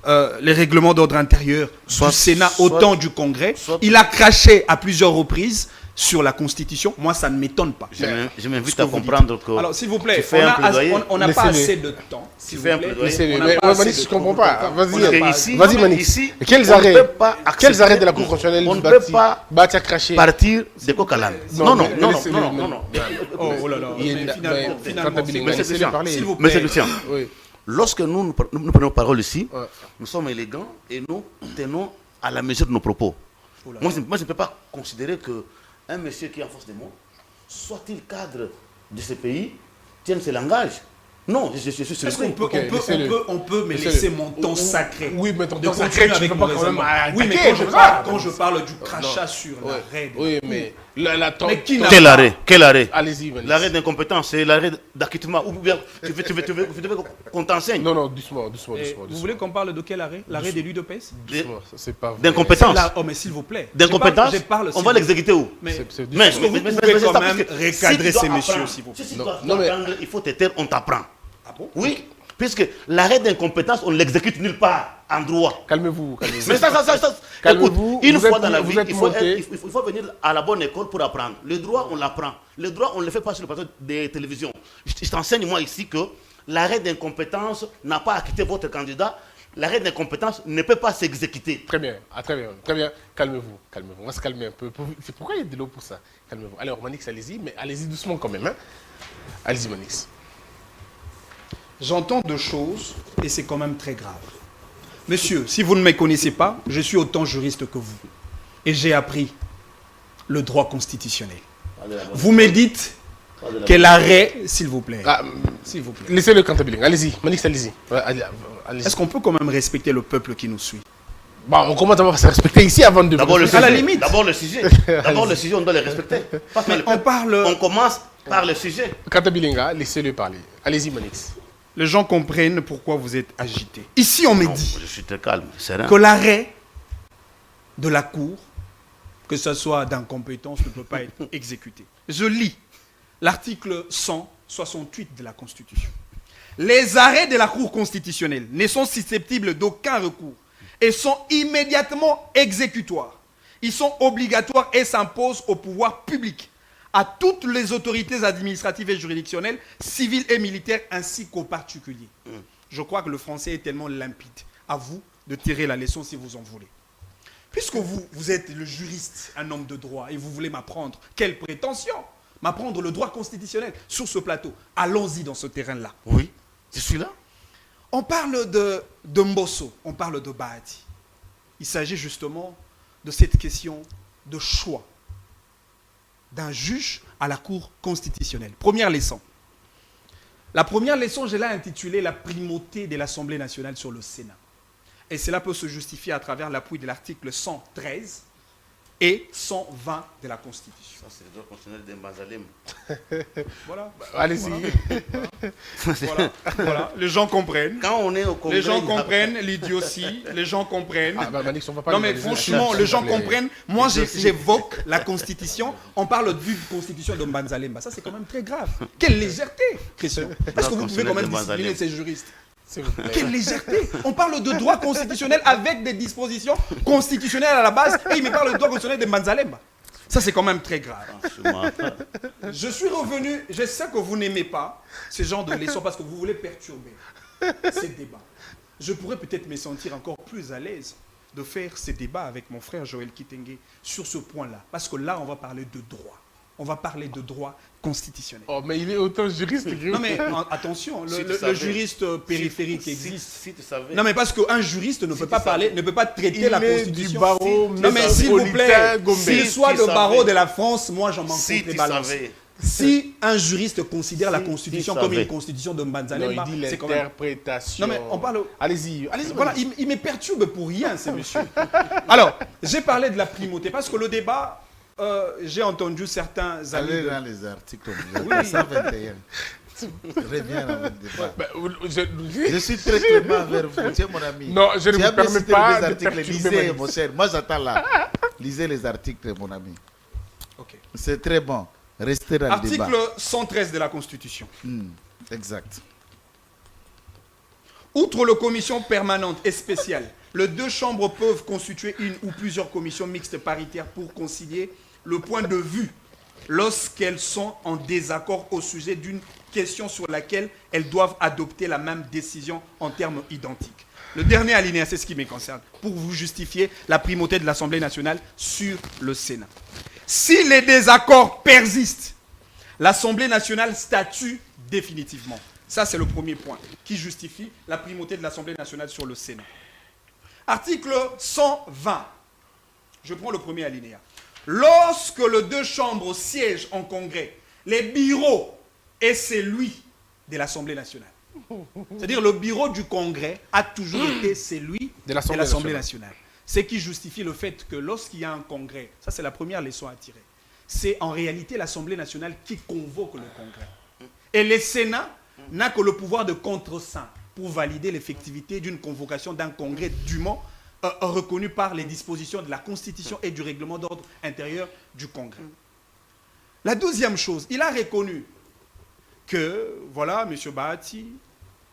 les règlements d'ordre intérieur du Sénat au temps du Congrès. Il a craché à plusieurs reprises sur la Constitution. Moi, ça ne m'étonne pas. Je m'invite à comprendre que... Alors, s'il vous plaît, on n'a pas assez de temps. Tu fais un plaidoyer. Mais Manix, je ne comprends pas. Vas-y, Manix. Quels arrêts de la Cour constitutionnelle on ne peut pas Bahati a craché partir de Coquelin. Non. Oh là là. Monsieur Lucien, lorsque nous prenons parole ici, nous sommes élégants et nous tenons à la mesure de nos propos. Moi, je ne peux pas considérer qu'un monsieur qui est en face de moi, soit-il cadre de ce pays, tienne ce langage. Non, je suis sûr. Est-ce qu'on peut me laisser mon ton sacré? Oui, mais ton ton sacré, tu peux pas quand même attaquer. Oui, mais quand je parle du crachat sur l'arrêt. Oui, mais quel arrêt? Allez-y, Manix. L'arrêt d'incompétence, c'est l'arrêt d'acquittement. Ou bien tu veux qu'on t'enseigne? Non, doucement. Vous voulez qu'on parle de quel arrêt? L'arrêt de l'UDPS? C'est pas vrai. D'incompétence. Oh, mais s'il vous plaît. D'incompétence, on va l'exécuter où? Mais est-ce que vous pouvez quand même recadrer ces messieurs, s'il vous plaît? Si tu dois apprendre, il faut te taire, on t'apprend. Ah bon? Oui, puisque l'arrêt d'incompétence, on ne l'exécute nulle part en droit. Calmez-vous. Mais ça, Calmez-vous. Écoute, une fois dans la vie, il faut venir à la bonne école pour apprendre. Le droit, on l'apprend. Le droit, on ne le fait pas sur le plateau des télévisions. Je t'enseigne, moi, ici, que l'arrêt d'incompétence n'a pas acquitté votre candidat. L'arrêt d'incompétence ne peut pas s'exécuter. Très bien. Calmez-vous. On va se calmer un peu. C'est pourquoi il y a de l'eau pour ça? Calmez-vous. Alors, Manix, allez-y, mais allez-y doucement quand même. Hein? Allez-y, Manix. J'entends 2 choses et c'est quand même très grave. Monsieur, si vous ne me connaissez pas, je suis autant juriste que vous. Et j'ai appris le droit constitutionnel. Vous me dites quel arrêt, s'il vous plaît. S'il vous plaît. Laissez-le cantabling. Allez-y, Manix, allez-y. Est-ce qu'on peut quand même respecter le peuple qui nous suit? Bon, on commence à se respecter ici avant de... D'abord le sujet. À la limite. D'abord le sujet, on doit le respecter. Mais on parle... On commence par le sujet. Katabilinga, laissez-le parler. Allez-y, Manix. Les gens comprennent pourquoi vous êtes agité. Ici, on me Non, dit je suis très calme, serein. que l'arrêt de la Cour, que ce soit d'incompétence, ne peut pas être exécuté. Je lis l'article 168 de la Constitution. Les arrêts de la Cour constitutionnelle ne sont susceptibles d'aucun recours et sont immédiatement exécutoires. Ils sont obligatoires et s'imposent au pouvoir public, à toutes les autorités administratives et juridictionnelles, civiles et militaires, ainsi qu'aux particuliers. Je crois que le français est tellement limpide. À vous de tirer la leçon si vous en voulez. Puisque vous êtes le juriste, un homme de droit, et vous voulez m'apprendre, quelle prétention, m'apprendre le droit constitutionnel sur ce plateau. Allons-y dans ce terrain-là. Oui, je suis là. On parle de Mbosso, on parle de Bahati. Il s'agit justement de cette question de choix d'un juge à la Cour constitutionnelle. Première leçon. La première leçon, je l'ai intitulée « La primauté de l'Assemblée nationale sur le Sénat ». Et cela peut se justifier à travers l'appui de l'article 113 et 120 de la Constitution. Ça, c'est le droit constitutionnel d'Embazalem. Voilà. Allez-y. Voilà. Les gens comprennent. Quand on est au Congrès, Les gens comprennent l'idiotie, les gens comprennent. Ah, bah, Manix, on va pas Non lui mais donner franchement, des les gens insultes, s'il vous plaît. comprennent. Moi, j'évoque la Constitution. On parle d'une Constitution de Mbanzalemba. Ça, c'est quand même très grave. Quelle légèreté, Christian. Est-ce que vous pouvez quand même discipliner ces juristes? S'il vous plaît. Quelle légèreté. On parle de droit constitutionnel avec des dispositions constitutionnelles à la base et il me parle de droit constitutionnel de Mbanzalemba. Ça, c'est quand même très grave. Franchement. Je suis revenu, je sais que vous n'aimez pas ce genre de leçons parce que vous voulez perturber ces débats. Je pourrais peut-être me sentir encore plus à l'aise de faire ces débats avec mon frère Joël Kitenge sur ce point-là. Parce que là, on va parler de droit. On va parler de droit constitutionnel. Oh, mais il est autant juriste que... Non mais attention, Si tu le savais. juriste périphérique Si existe. tu savais. Non mais parce qu'un juriste ne peut pas tu parler, savais. ne peut pas traiter Il la est Constitution. du barreau Non mais s'il vous plaît, métropolitain Gombe. s'il Si soit tu le barreau savais. de la France, moi j'en m'en Si compte les tu balances. savais. Si un juriste considère la Si Constitution tu comme une savais. Constitution de Non, Mbanzalemba, il dit c'est quand même... l'interprétation. Non mais on parle... Allez-y, Voilà, Manix. il me perturbe pour rien, ces messieurs. Alors, j'ai parlé de la primauté, parce que le débat, j'ai entendu certains amis... Allez de- dans les articles. Oui. 121. Reviens dans votre débat. Bah, Je suis très clément vers vous, tu es mon ami. Non, je ne Tu vous as bien permets cité pas les de articles. perturber Lisez, Manix. mon cher. Moi, j'attends là. Lisez les articles, mon ami. Ok. C'est très bon. Restez dans le débat. Article 113 de la Constitution. Exact. Outre les commissions permanentes et spéciales, les deux chambres peuvent constituer une ou plusieurs commissions mixtes paritaires pour concilier le point de vue lorsqu'elles sont en désaccord au sujet d'une question sur laquelle elles doivent adopter la même décision en termes identiques. Le dernier alinéa, c'est ce qui me concerne, pour vous justifier la primauté de l'Assemblée nationale sur le Sénat. Si les désaccords persistent, l'Assemblée nationale statue définitivement. Ça, c'est le premier point qui justifie la primauté de l'Assemblée nationale sur le Sénat. Article 120. Je prends le premier alinéa. Lorsque les deux chambres siègent en congrès, les bureaux et celui de l'Assemblée nationale. C'est-à-dire le bureau du congrès a toujours été celui De de l'Assemblée l'Assemblée nationale. Ce qui justifie le fait que lorsqu'il y a un congrès, ça c'est la première leçon à tirer, c'est en réalité l'Assemblée nationale qui convoque le congrès. Et le Sénat n'a que le pouvoir de contre-saint pour valider l'effectivité d'une convocation d'un congrès dûment reconnu par les dispositions de la Constitution et du règlement d'ordre intérieur du congrès. La deuxième chose, il a reconnu que, voilà, M. Bahati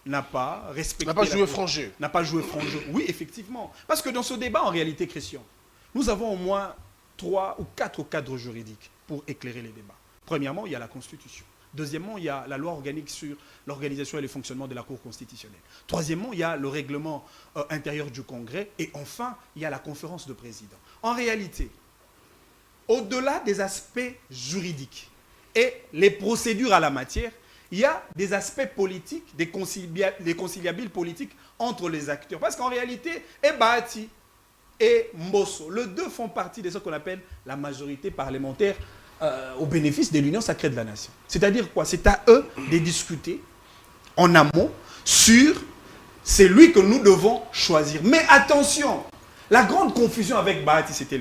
n'a pas respecté... N'a pas la joué franc jeu. N'a pas joué franc jeu. Oui, effectivement. Parce que dans ce débat, en réalité, Christian, nous avons au moins 3 ou 4 cadres juridiques pour éclairer les débats. Premièrement, il y a la Constitution. Deuxièmement, il y a la loi organique sur l'organisation et le fonctionnement de la Cour constitutionnelle. Troisièmement, il y a le règlement intérieur du Congrès. Et enfin, il y a la conférence de présidents. En réalité, au-delà des aspects juridiques et les procédures à la matière, il y a des aspects politiques, des conciliables politiques entre les acteurs. Parce qu'en réalité, Bahati et Mbosso, les deux font partie de ce qu'on appelle la majorité parlementaire au bénéfice de l'Union sacrée de la nation. C'est-à-dire quoi? C'est à eux de discuter en amont sur celui que nous devons choisir. Mais attention, la grande confusion avec Bahati, c'était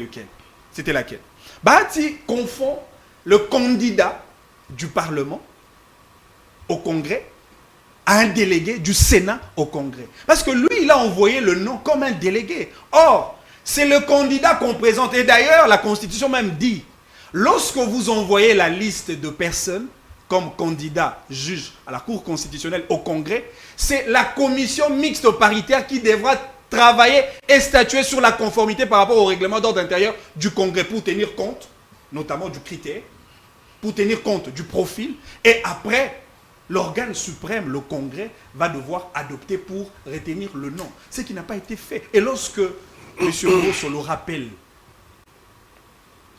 laquelle? Bahati confond le candidat du Parlement au Congrès à un délégué du Sénat au Congrès. Parce que lui, il a envoyé le nom comme un délégué. Or, c'est le candidat qu'on présente. Et d'ailleurs, la Constitution même dit, lorsque vous envoyez la liste de personnes comme candidat juge à la Cour constitutionnelle au Congrès, c'est la commission mixte paritaire qui devra travailler et statuer sur la conformité par rapport au règlement d'ordre intérieur du Congrès pour tenir compte, notamment du critère, pour tenir compte du profil. Et après, l'organe suprême, le Congrès, va devoir adopter pour retenir le nom. Ce qui n'a pas été fait. Et lorsque M. Grosso le rappelle,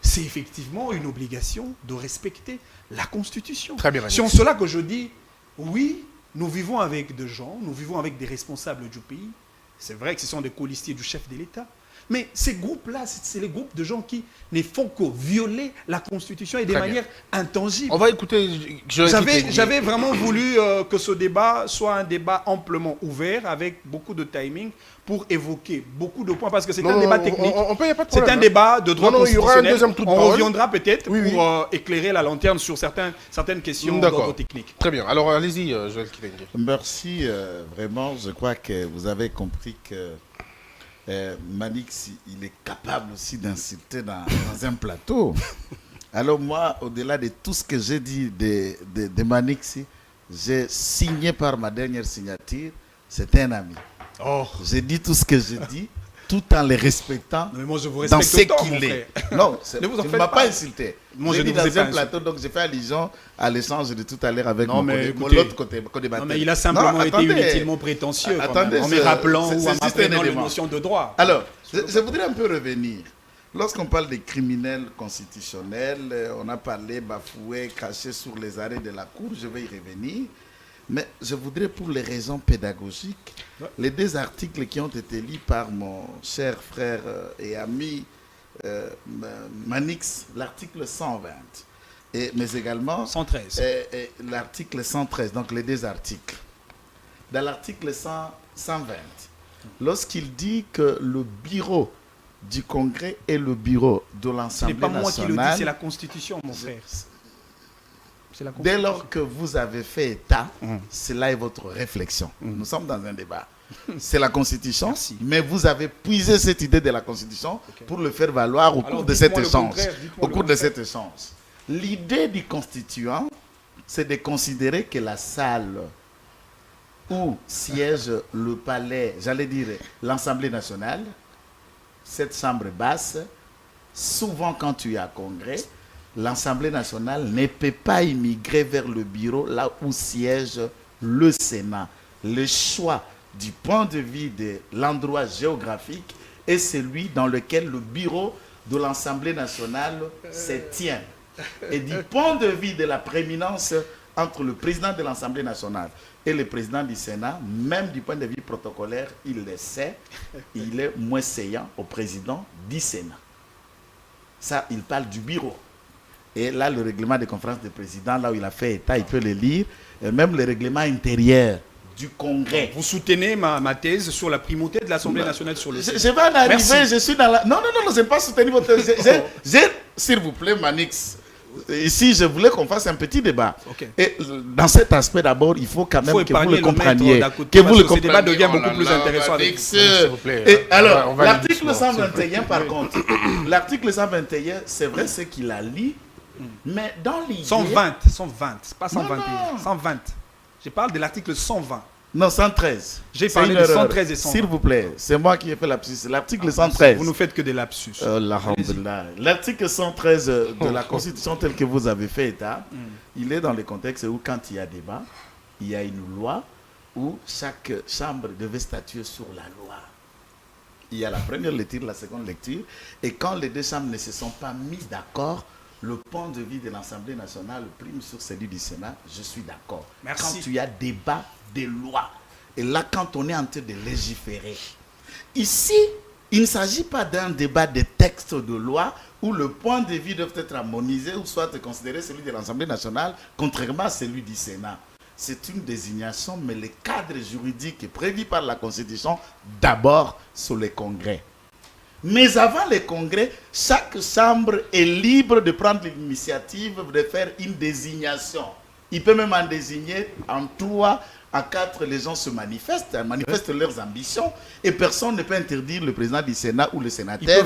c'est effectivement une obligation de respecter la Constitution. Très bien, C'est en cela que je dis, oui, nous vivons avec des gens, nous vivons avec des responsables du pays. C'est vrai que ce sont des colistiers du chef de l'État. Mais ces groupes-là, c'est les groupes de gens qui ne font que violer la Constitution et de manière intangible. On va écouter. J'avais vraiment voulu que ce débat soit un débat amplement ouvert, avec beaucoup de timing, pour évoquer beaucoup de points, parce que c'est un débat technique. C'est un débat de droit constitutionnel. Il y aura un deuxième tour de on parole. reviendra peut-être pour éclairer la lanterne sur certaines questions d'ordre technique. Très bien. Alors allez-y, Joël Kitenge. Merci. Vraiment, je crois que vous avez compris que Manix, il est capable aussi d'insulter dans un plateau. Alors moi, au-delà de tout ce que j'ai dit de Manix, j'ai signé par ma dernière signature, c'était un ami. J'ai dit tout ce que j'ai dit, tout en les respectant. Mais moi, je vous dans respecte ce autant, qu'il mon est. frère. Non, Ne vous en tu ne faites m'as pas. pas insulté. Moi, J'ai je dit ne vous ai dans pas un plateau, donc j'ai fait allusion à l'échange de tout à l'heure avec Non, mon mais collègue, écoutez, l'autre côté, co-débatteur. Non, mais il a simplement Non, été attendez. inutilement prétentieux quand Attendez, même, en me rappelant c'est ou en juste un m'apprenant les élément. notions de droit. Alors, je voudrais un peu revenir. Lorsqu'on parle des criminels constitutionnels, on a parlé bafoués, cachés sur les arrêts de la Cour, je vais y revenir. Mais je voudrais, pour les raisons pédagogiques, les deux articles qui ont été lus par mon cher frère et ami Manix, l'article 120, mais également 113. l'article 113, donc les deux articles. Dans l'article 120, lorsqu'il dit que le bureau du Congrès et le bureau de Ce n'est l'Assemblée pas moi qui le dis, nationale, c'est la Constitution, mon frère. C'est la dès Constitution. lors que vous avez fait état, cela est votre réflexion. Nous sommes dans un débat. C'est la Constitution, Merci. mais vous avez puisé cette idée de la Constitution pour le faire valoir au cours de cet dites-moi le échange. contraire, dites-moi Au le cours de contraire. cet échange. L'idée du constituant, c'est de considérer que la salle où siège le palais, j'allais dire l'Assemblée nationale, cette chambre basse, souvent quand tu es à Congrès, l'Assemblée nationale ne peut pas immigrer vers le bureau là où siège le Sénat. Le choix du point de vue de l'endroit géographique est celui dans lequel le bureau de l'Assemblée nationale se tient. Et du point de vue de la prééminence entre le président de l'Assemblée nationale et le président du Sénat, même du point de vue protocolaire, il le sait, il est moins séant au président du Sénat. Ça, il parle du bureau. Et là, le règlement de conférence des présidents, là où il a fait état, il peut le lire, et même le règlement intérieur du Congrès. Vous soutenez ma thèse sur la primauté de l'Assemblée nationale sur le Je Sénat. vais en arriver, Merci. je suis dans la... Non, je n'ai pas soutenu votre... S'il vous plaît, Manix, ici, je voulais qu'on fasse un petit débat. Ok. Et dans cet aspect, d'abord, il faut quand même que vous épargner le le maître compreniez. d'à côté, Que vous parce le que ce débat compreniez. devient beaucoup plus intéressant avec Manix, vous. S'il vous plaît. Et alors, On va aller l'article doucement, 121, par contre, l'article 121, c'est vrai ce qu'il a lu, mais dans l'idée... 120, pas 121, Non. 120. Je parle de l'article 120. Non, 113. J'ai C'est parlé une de erreur. 113 et 120. S'il vous plaît, c'est moi qui ai fait l'article 113. Vous ne faites que des lapsus. Alhamdulillah. L'article 113 de la Constitution tel que vous avez fait état, il est dans le contexte où quand il y a débat, il y a une loi où chaque chambre devait statuer sur la loi. Il y a la première lecture, la seconde lecture, et quand les deux chambres ne se sont pas mis d'accord, le point de vue de l'Assemblée nationale prime sur celui du Sénat, je suis d'accord. Merci. Quand il y a débat des lois, et là quand on est en train de légiférer, ici, il ne s'agit pas d'un débat de textes de loi où le point de vue doit être harmonisé ou soit considéré celui de l'Assemblée nationale, contrairement à celui du Sénat. C'est une désignation, mais le cadre juridique est prévu par la Constitution, d'abord sur le Congrès. Mais avant les congrès, chaque chambre est libre de prendre l'initiative de faire une désignation. Il peut même en désigner en 3 à 4, les gens se manifestent leurs ambitions et personne ne peut interdire le président du Sénat ou le sénateur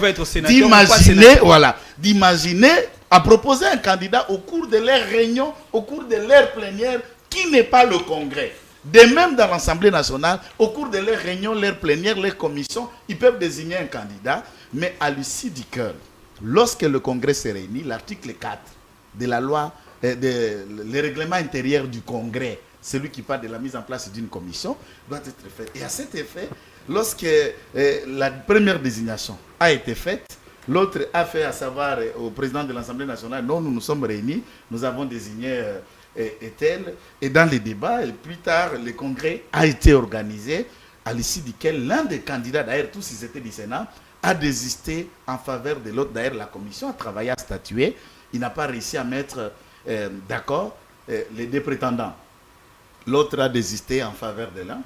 d'imaginer à proposer un candidat au cours de leur réunion, au cours de leur plénière qui n'est pas le congrès. De même dans l'Assemblée nationale, au cours de leurs réunions, leurs plénières, leurs commissions, ils peuvent désigner un candidat, mais à l'issue du cœur, lorsque le congrès se réunit, l'article 4 de la loi, le règlement intérieur du congrès, celui qui parle de la mise en place d'une commission, doit être fait. Et à cet effet, lorsque la première désignation a été faite, l'autre a fait à savoir au président de l'Assemblée nationale, non, nous nous sommes réunis, nous avons désigné tel, et dans les débats, et plus tard, le congrès a été organisé, à l'issue duquel l'un des candidats, d'ailleurs tous ils étaient du Sénat, a désisté en faveur de l'autre. D'ailleurs, la commission a travaillé à statuer, il n'a pas réussi à mettre d'accord les 2 prétendants. L'autre a désisté en faveur de l'un,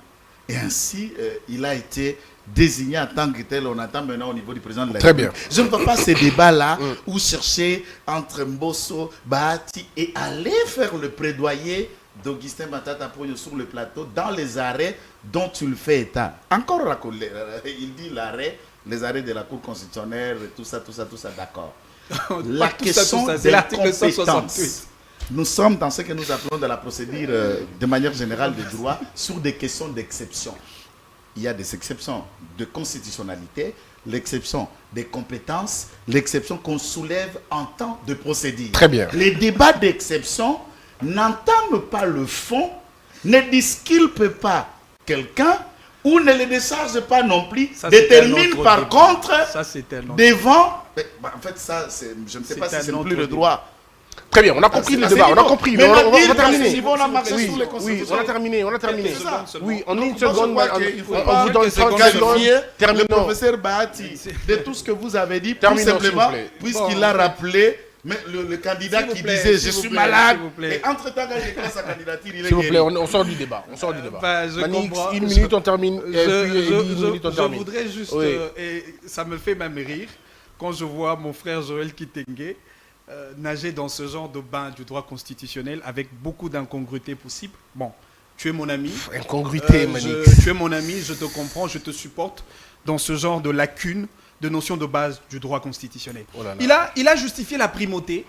et ainsi il a été désigné en tant que tel. On attend maintenant au niveau du président de la République. Très bien. Je ne veux pas ces débats-là où chercher entre Mbosso, Bahati et aller faire le plaidoyer d'Augustin Matata Ponyo sur le plateau dans les arrêts dont tu le fais état. Encore il dit les arrêts de la Cour constitutionnelle, tout ça, d'accord. La question de la compétence. Nous sommes dans ce que nous appelons dans la procédure de manière générale de droit sur des questions d'exception. Il y a des exceptions de constitutionnalité, l'exception des compétences, l'exception qu'on soulève en temps de procédure. Très bien. Les débats d'exception n'entament pas le fond, ne disculpent pas quelqu'un ou ne le déchargent pas non plus, déterminent par contre devant... En fait, ça, je ne sais pas si c'est plus le droit. Très bien, on a compris le débat, on a compris. Mais on va terminer. On a marché Oui, sur les oui, on a terminé. Oui, en une Donc, seconde, il faut on vous donne 30 secondes. le Terminons. professeur Bahati de tout ce que vous avez dit, tout Terminons, simplement, s'il vous plaît. puisqu'il a rappelé mais le candidat qui disait je suis malade. Et entre-temps, quand j'ai créé sa candidature, il est S'il vous guéri. plaît, on sort du débat. Je Manix, comprends. une minute, on termine. Et puis, 10 minutes, on Je termine. voudrais juste, Oui. et ça me fait même rire, quand je vois mon frère Joël Kitenge nager dans ce genre de bain du droit constitutionnel avec beaucoup d'incongruités possibles. Bon, tu es mon ami. Incongruité, Manix. Tu es mon ami, je te comprends, je te supporte dans ce genre de lacunes, de notions de base du droit constitutionnel. Oh là là. Il a justifié la primauté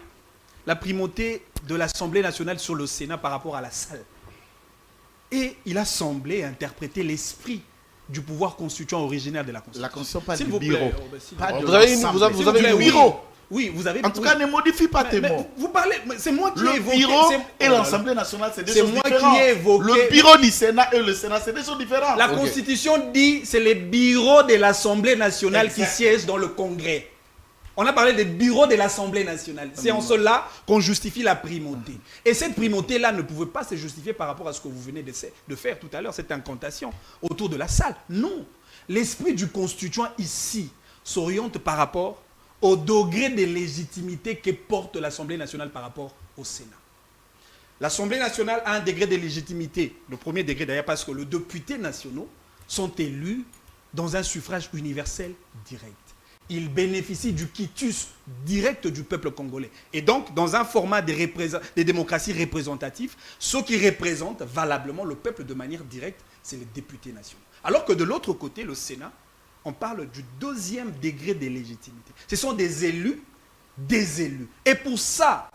de l'Assemblée nationale sur le Sénat par rapport à la salle. Et il a semblé interpréter l'esprit du pouvoir constituant originaire de la Constitution. La Constitution, pas S'il du vous plaît, bureau. Pas Pas de Vous avez l'ensemble. vous avez le le bureau. Oui, vous avez... En tout cas, ne modifie pas tes mais mots. vous parlez... C'est moi qui ai Le évoqué... bureau c'est- et l'Assemblée nationale, c'est deux C'est choses moi qui différentes. ai évoqué- Le bureau du Sénat et le Sénat, c'est deux choses différentes. La Constitution dit c'est les bureaux de l'Assemblée nationale qui Exact. siègent dans le Congrès. On a parlé des bureaux de l'Assemblée nationale. C'est en cela qu'on justifie la primauté. Et cette primauté-là ne pouvait pas se justifier par rapport à ce que vous venez de faire tout à l'heure, cette incantation autour de la salle. Non. L'esprit du constituant ici s'oriente par rapport au degré de légitimité que porte l'Assemblée nationale par rapport au Sénat. L'Assemblée nationale a un degré de légitimité, le premier degré d'ailleurs, parce que les députés nationaux sont élus dans un suffrage universel direct. Ils bénéficient du quitus direct du peuple congolais. Et donc, dans un format de démocratie représentative, ceux qui représentent valablement le peuple de manière directe, c'est les députés nationaux. Alors que de l'autre côté, le Sénat, on parle du deuxième degré de légitimité. Ce sont des élus, des élus. Et pour ça,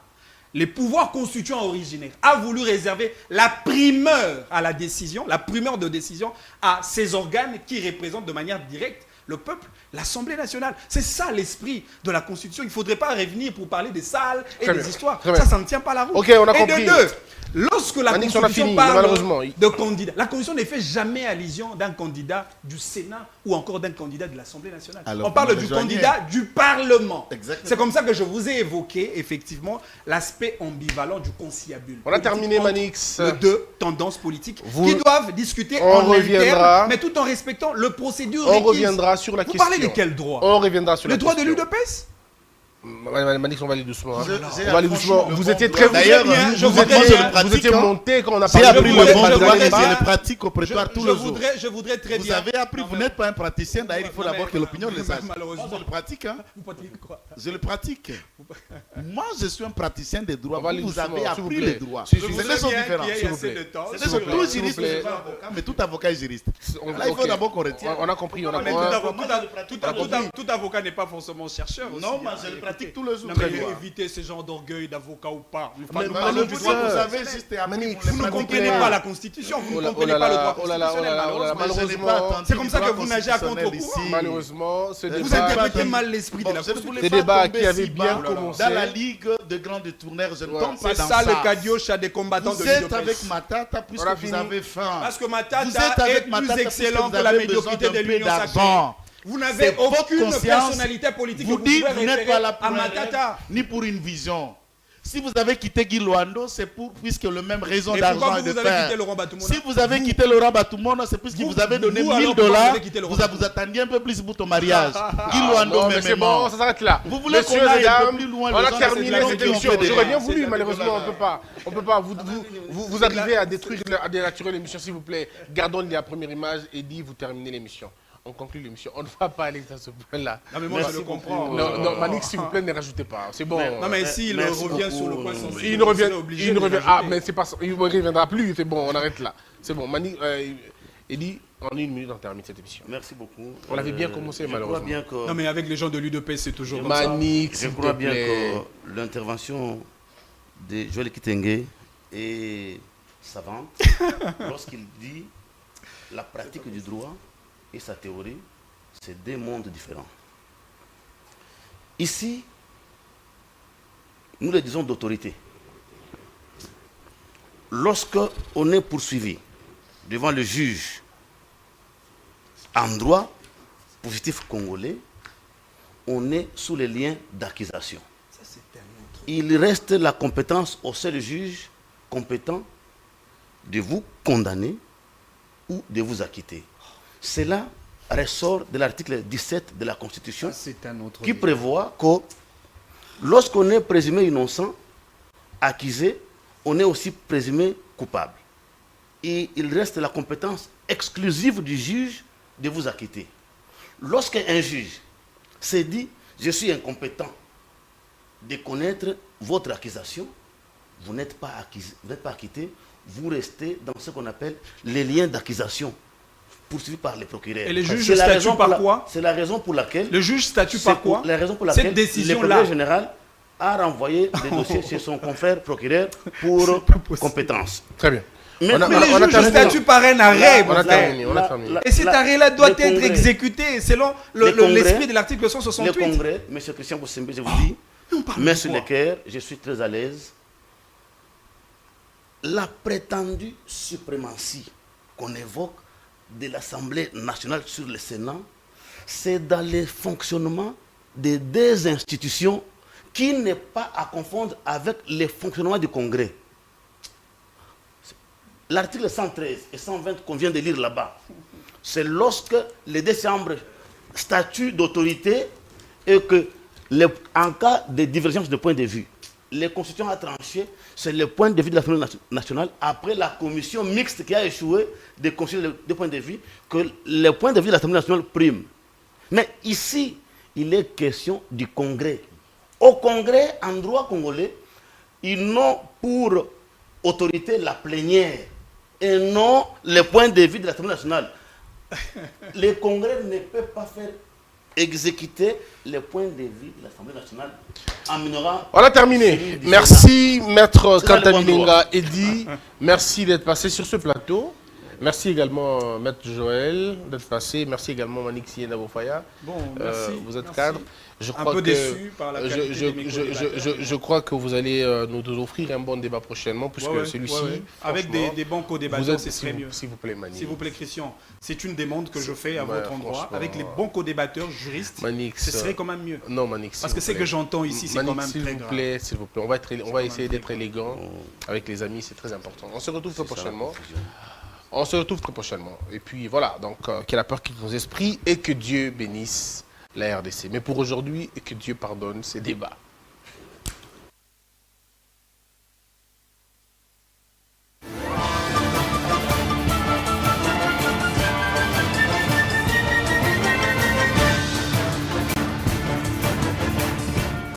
les pouvoirs constituants originaires a voulu réserver la primeur à la décision, la primeur de décision à ces organes qui représentent de manière directe le peuple, l'Assemblée nationale. C'est ça l'esprit de la Constitution. Il ne faudrait pas revenir pour parler des salles et Très des bien. histoires. Très bien. Ça ne tient pas la route. Ok, on a et compris. de deux, lorsque la Manix, on a Constitution fini, parle malheureusement. de candidats, la Constitution ne fait jamais allusion d'un candidat du Sénat ou encore d'un candidat de l'Assemblée nationale. Alors, On parle vous du rejoignez. candidat du Parlement. Exactement. C'est comme ça que je vous ai évoqué, effectivement, l'aspect ambivalent du conciliabule. On a terminé, Entre Manix. Les deux tendances politiques Vous- qui doivent discuter On en reviendra. interne, mais tout en respectant le procédure On requise. reviendra sur la Vous question. parlez de quel droit? On reviendra sur Le la droit de question. l'UDPS? Manix, on va aller doucement. hein. J'ai- On va aller doucement. franchement, Vous le étiez bon très... droit. D'ailleurs, vous je étiez- voudrais- vous je le étiez pratique, hein. monté quand on a J'ai parlé appris de le la bon base droit, de je débat. le pratique au prétoire tous les jours. Je voudrais très Vous bien. avez appris, Non, vous mais- n'êtes pas un praticien, d'ailleurs, il faut Non, d'abord mais- que l'opinion le sache. malheureusement. Moi, je le pratique, hein. Vous pratiquez quoi? Je le pratique. Moi, je suis un praticien des droits. On va aller Vous doucement, avez s'il appris vous les plaît. droits. Si, C'est si, des si, choses bien différentes. qu'il y ait s'il vous assez plaît. de temps. C'est S'il des vous choses, plaît, tous s'il vous juristes plaît. sont avocats, mais tout avocat est juriste. Là, il faut Ok. d'abord qu'on retienne. On a compris, on a Mais compris. tout avocat n'est pas forcément chercheur aussi. Non, moi, hein. je le pratique tous les jours. Non, Très mais bien. évitez ce genre d'orgueil d'avocat ou pas. Mais Nous vous parlons du droit. ça. avez juste appris. Manix, vous Vous les ne pratiquez comprenez pas. pas la Constitution, vous Oh ne là comprenez là pas le là, droit oh là là, constitutionnel, oh là là, malheureusement. Mais je n'ai malheureusement, pas attendu c'est comme ça le que droit vous nagez à constitutionnel contre-courant. ici. Malheureusement, ce Vous débat... interprétez mal l'esprit de la Bon, je ne Constitution. voulais Ces pas débats tomber qui avaient si bien bas commencé. dans la ligue de grandes tournaires, je ne tombe pas C'est dans ça ça. le cadioche des combattants de Vous êtes l'UDPS. avec Matata puisque On a vous fini. avez faim. Parce que Vous Matata êtes est avec plus Matata excellent puisque que vous la avez médiocrité besoin de d'un peu l'Union sacrée. d'argent. Vous n'avez C'est votre aucune conscience. personnalité politique Vous que dites vous vous pouvez n'êtes pas là référer pour à un Matata. rêve, ni pour une vision. Si vous avez quitté Guy Luando, c'est pour puisque le même raison Et d'argent pourquoi et de vous avez faire. quitté Laurent Batumona? Si vous avez quitté Laurent Batumona, c'est puisque vous avez donné vous, alors, 1000 pourquoi vous dollars. avez quitté Laurent Vous attendiez un peu plus pour ton mariage. Guy Luando, Non, mais c'est bon, ça s'arrête là. Vous voulez qu'on Messieurs aille et un peu dames, plus loin, on les a gens, terminé c'est cette des émission. gens qui ont J'aurais bien fait voulu, des malheureusement, débats. on peut pas. Vous arrivez à détruire, à dénaturer l'émission, s'il vous plaît. Gardons la première image et vous terminez l'émission. On conclut l'émission. On ne va pas aller à ce point-là. Non mais moi je le comprends. Non, Manix, s'il vous plaît, ne rajoutez pas. C'est bon. Non mais s'il Merci revient beaucoup. sur le point sensible, Il ne revient, serait obligé il ne de revient. rajouter. Ah, mais c'est pas, il ne reviendra plus. C'est bon, on arrête là. C'est bon. Manix, Eddie, en 1 minute, on termine cette émission. Merci beaucoup. On l'avait bien commencé, Je crois malheureusement. bien que, Non mais avec les gens de l'UDPS c'est toujours comme ça. Manix, je s'il crois te bien plaît. que l'intervention de Joël Kitenge est savante lorsqu'il dit la pratique du droit et sa théorie, c'est deux mondes différents. Ici, nous le disons d'autorité. Lorsque on est poursuivi devant le juge en droit positif congolais, on est sous les liens d'accusation. Il reste la compétence au seul juge compétent de vous condamner ou de vous acquitter. Cela ressort de l'article 17 de la Constitution C'est un autre qui prévoit que lorsqu'on est présumé innocent, accusé, on est aussi présumé coupable. Et il reste la compétence exclusive du juge de vous acquitter. Lorsqu'un juge s'est dit « je suis incompétent de connaître votre accusation », vous n'êtes pas acquitté, vous restez dans ce qu'on appelle les liens d'accusation poursuivis par les procureurs. Et les juges C'est la statuent raison par pour quoi? C'est la raison pour laquelle Le juge statue par quoi? la raison pour Cette laquelle le décision-là. procureur général a renvoyé le dossier chez son confrère procureur pour compétence. Très bien. Mais, Mais les on a juges terminé. statuent par un arrêt. On a mon frère. terminé, on a terminé. Et cet arrêt-là doit le être Congrès- exécuté selon le Congrès- l'esprit de l'article Le 168. Congrès, M. Christian Bossembe, je vous dis, mais sur le cœur, je suis très à l'aise. La prétendue suprématie qu'on évoque de l'Assemblée nationale sur le Sénat, c'est dans le fonctionnement des deux institutions qui n'est pas à confondre avec le fonctionnement du Congrès. L'article 113 et 120 qu'on vient de lire là-bas, c'est lorsque les deux chambres statuent d'autorité et que, en cas de divergence de point de vue, les constituants a tranché, c'est le point de vue de l'Assemblée nationale, après la commission mixte qui a échoué de considérer les deux points de vue, que le point de vue de l'Assemblée nationale prime. Mais ici, il est question du Congrès. Au Congrès, en droit congolais, ils n'ont pour autorité la plénière et non le point de vue de l'Assemblée nationale. Le Congrès ne peut pas faire exécuter les points de vue de l'Assemblée nationale en minorant. On a terminé. Merci, Maître C'est ça, le bon Kantamilinga Eddy. Merci d'être passé sur ce plateau. Merci également, Maître Joël, d'être passé. Merci également, Manix Yendabofaya. Bon, merci. Vous êtes merci. cadre. Je Un crois peu que, déçu par la qualité de mes co-débatteurs. je crois que vous allez nous offrir un bon débat prochainement, puisque Ouais, ouais, celui-ci, ouais, ouais. Avec franchement, des bons vous co-débatteurs, êtes, ce serait mieux. s'il vous plaît, Manix. S'il vous plaît, Christian, c'est une demande que je fais à Ouais, votre endroit. franchement. Avec les bons co-débatteurs, juristes, Manix, ce serait quand même mieux. Non, Manix. Parce s'il que vous ce plaît. que j'entends ici, c'est quand Manix, même s'il très vous grave. plaît, s'il vous plaît. On va quand essayer même d'être très élégant avec les amis, c'est très important. On se retrouve très C'est ça, la prochainement. confusion. On se retrouve très prochainement. Et puis voilà, donc qu'il y ait la peur qui nous esprit et que Dieu bénisse la RDC. Mais pour aujourd'hui, que Dieu pardonne ces débats.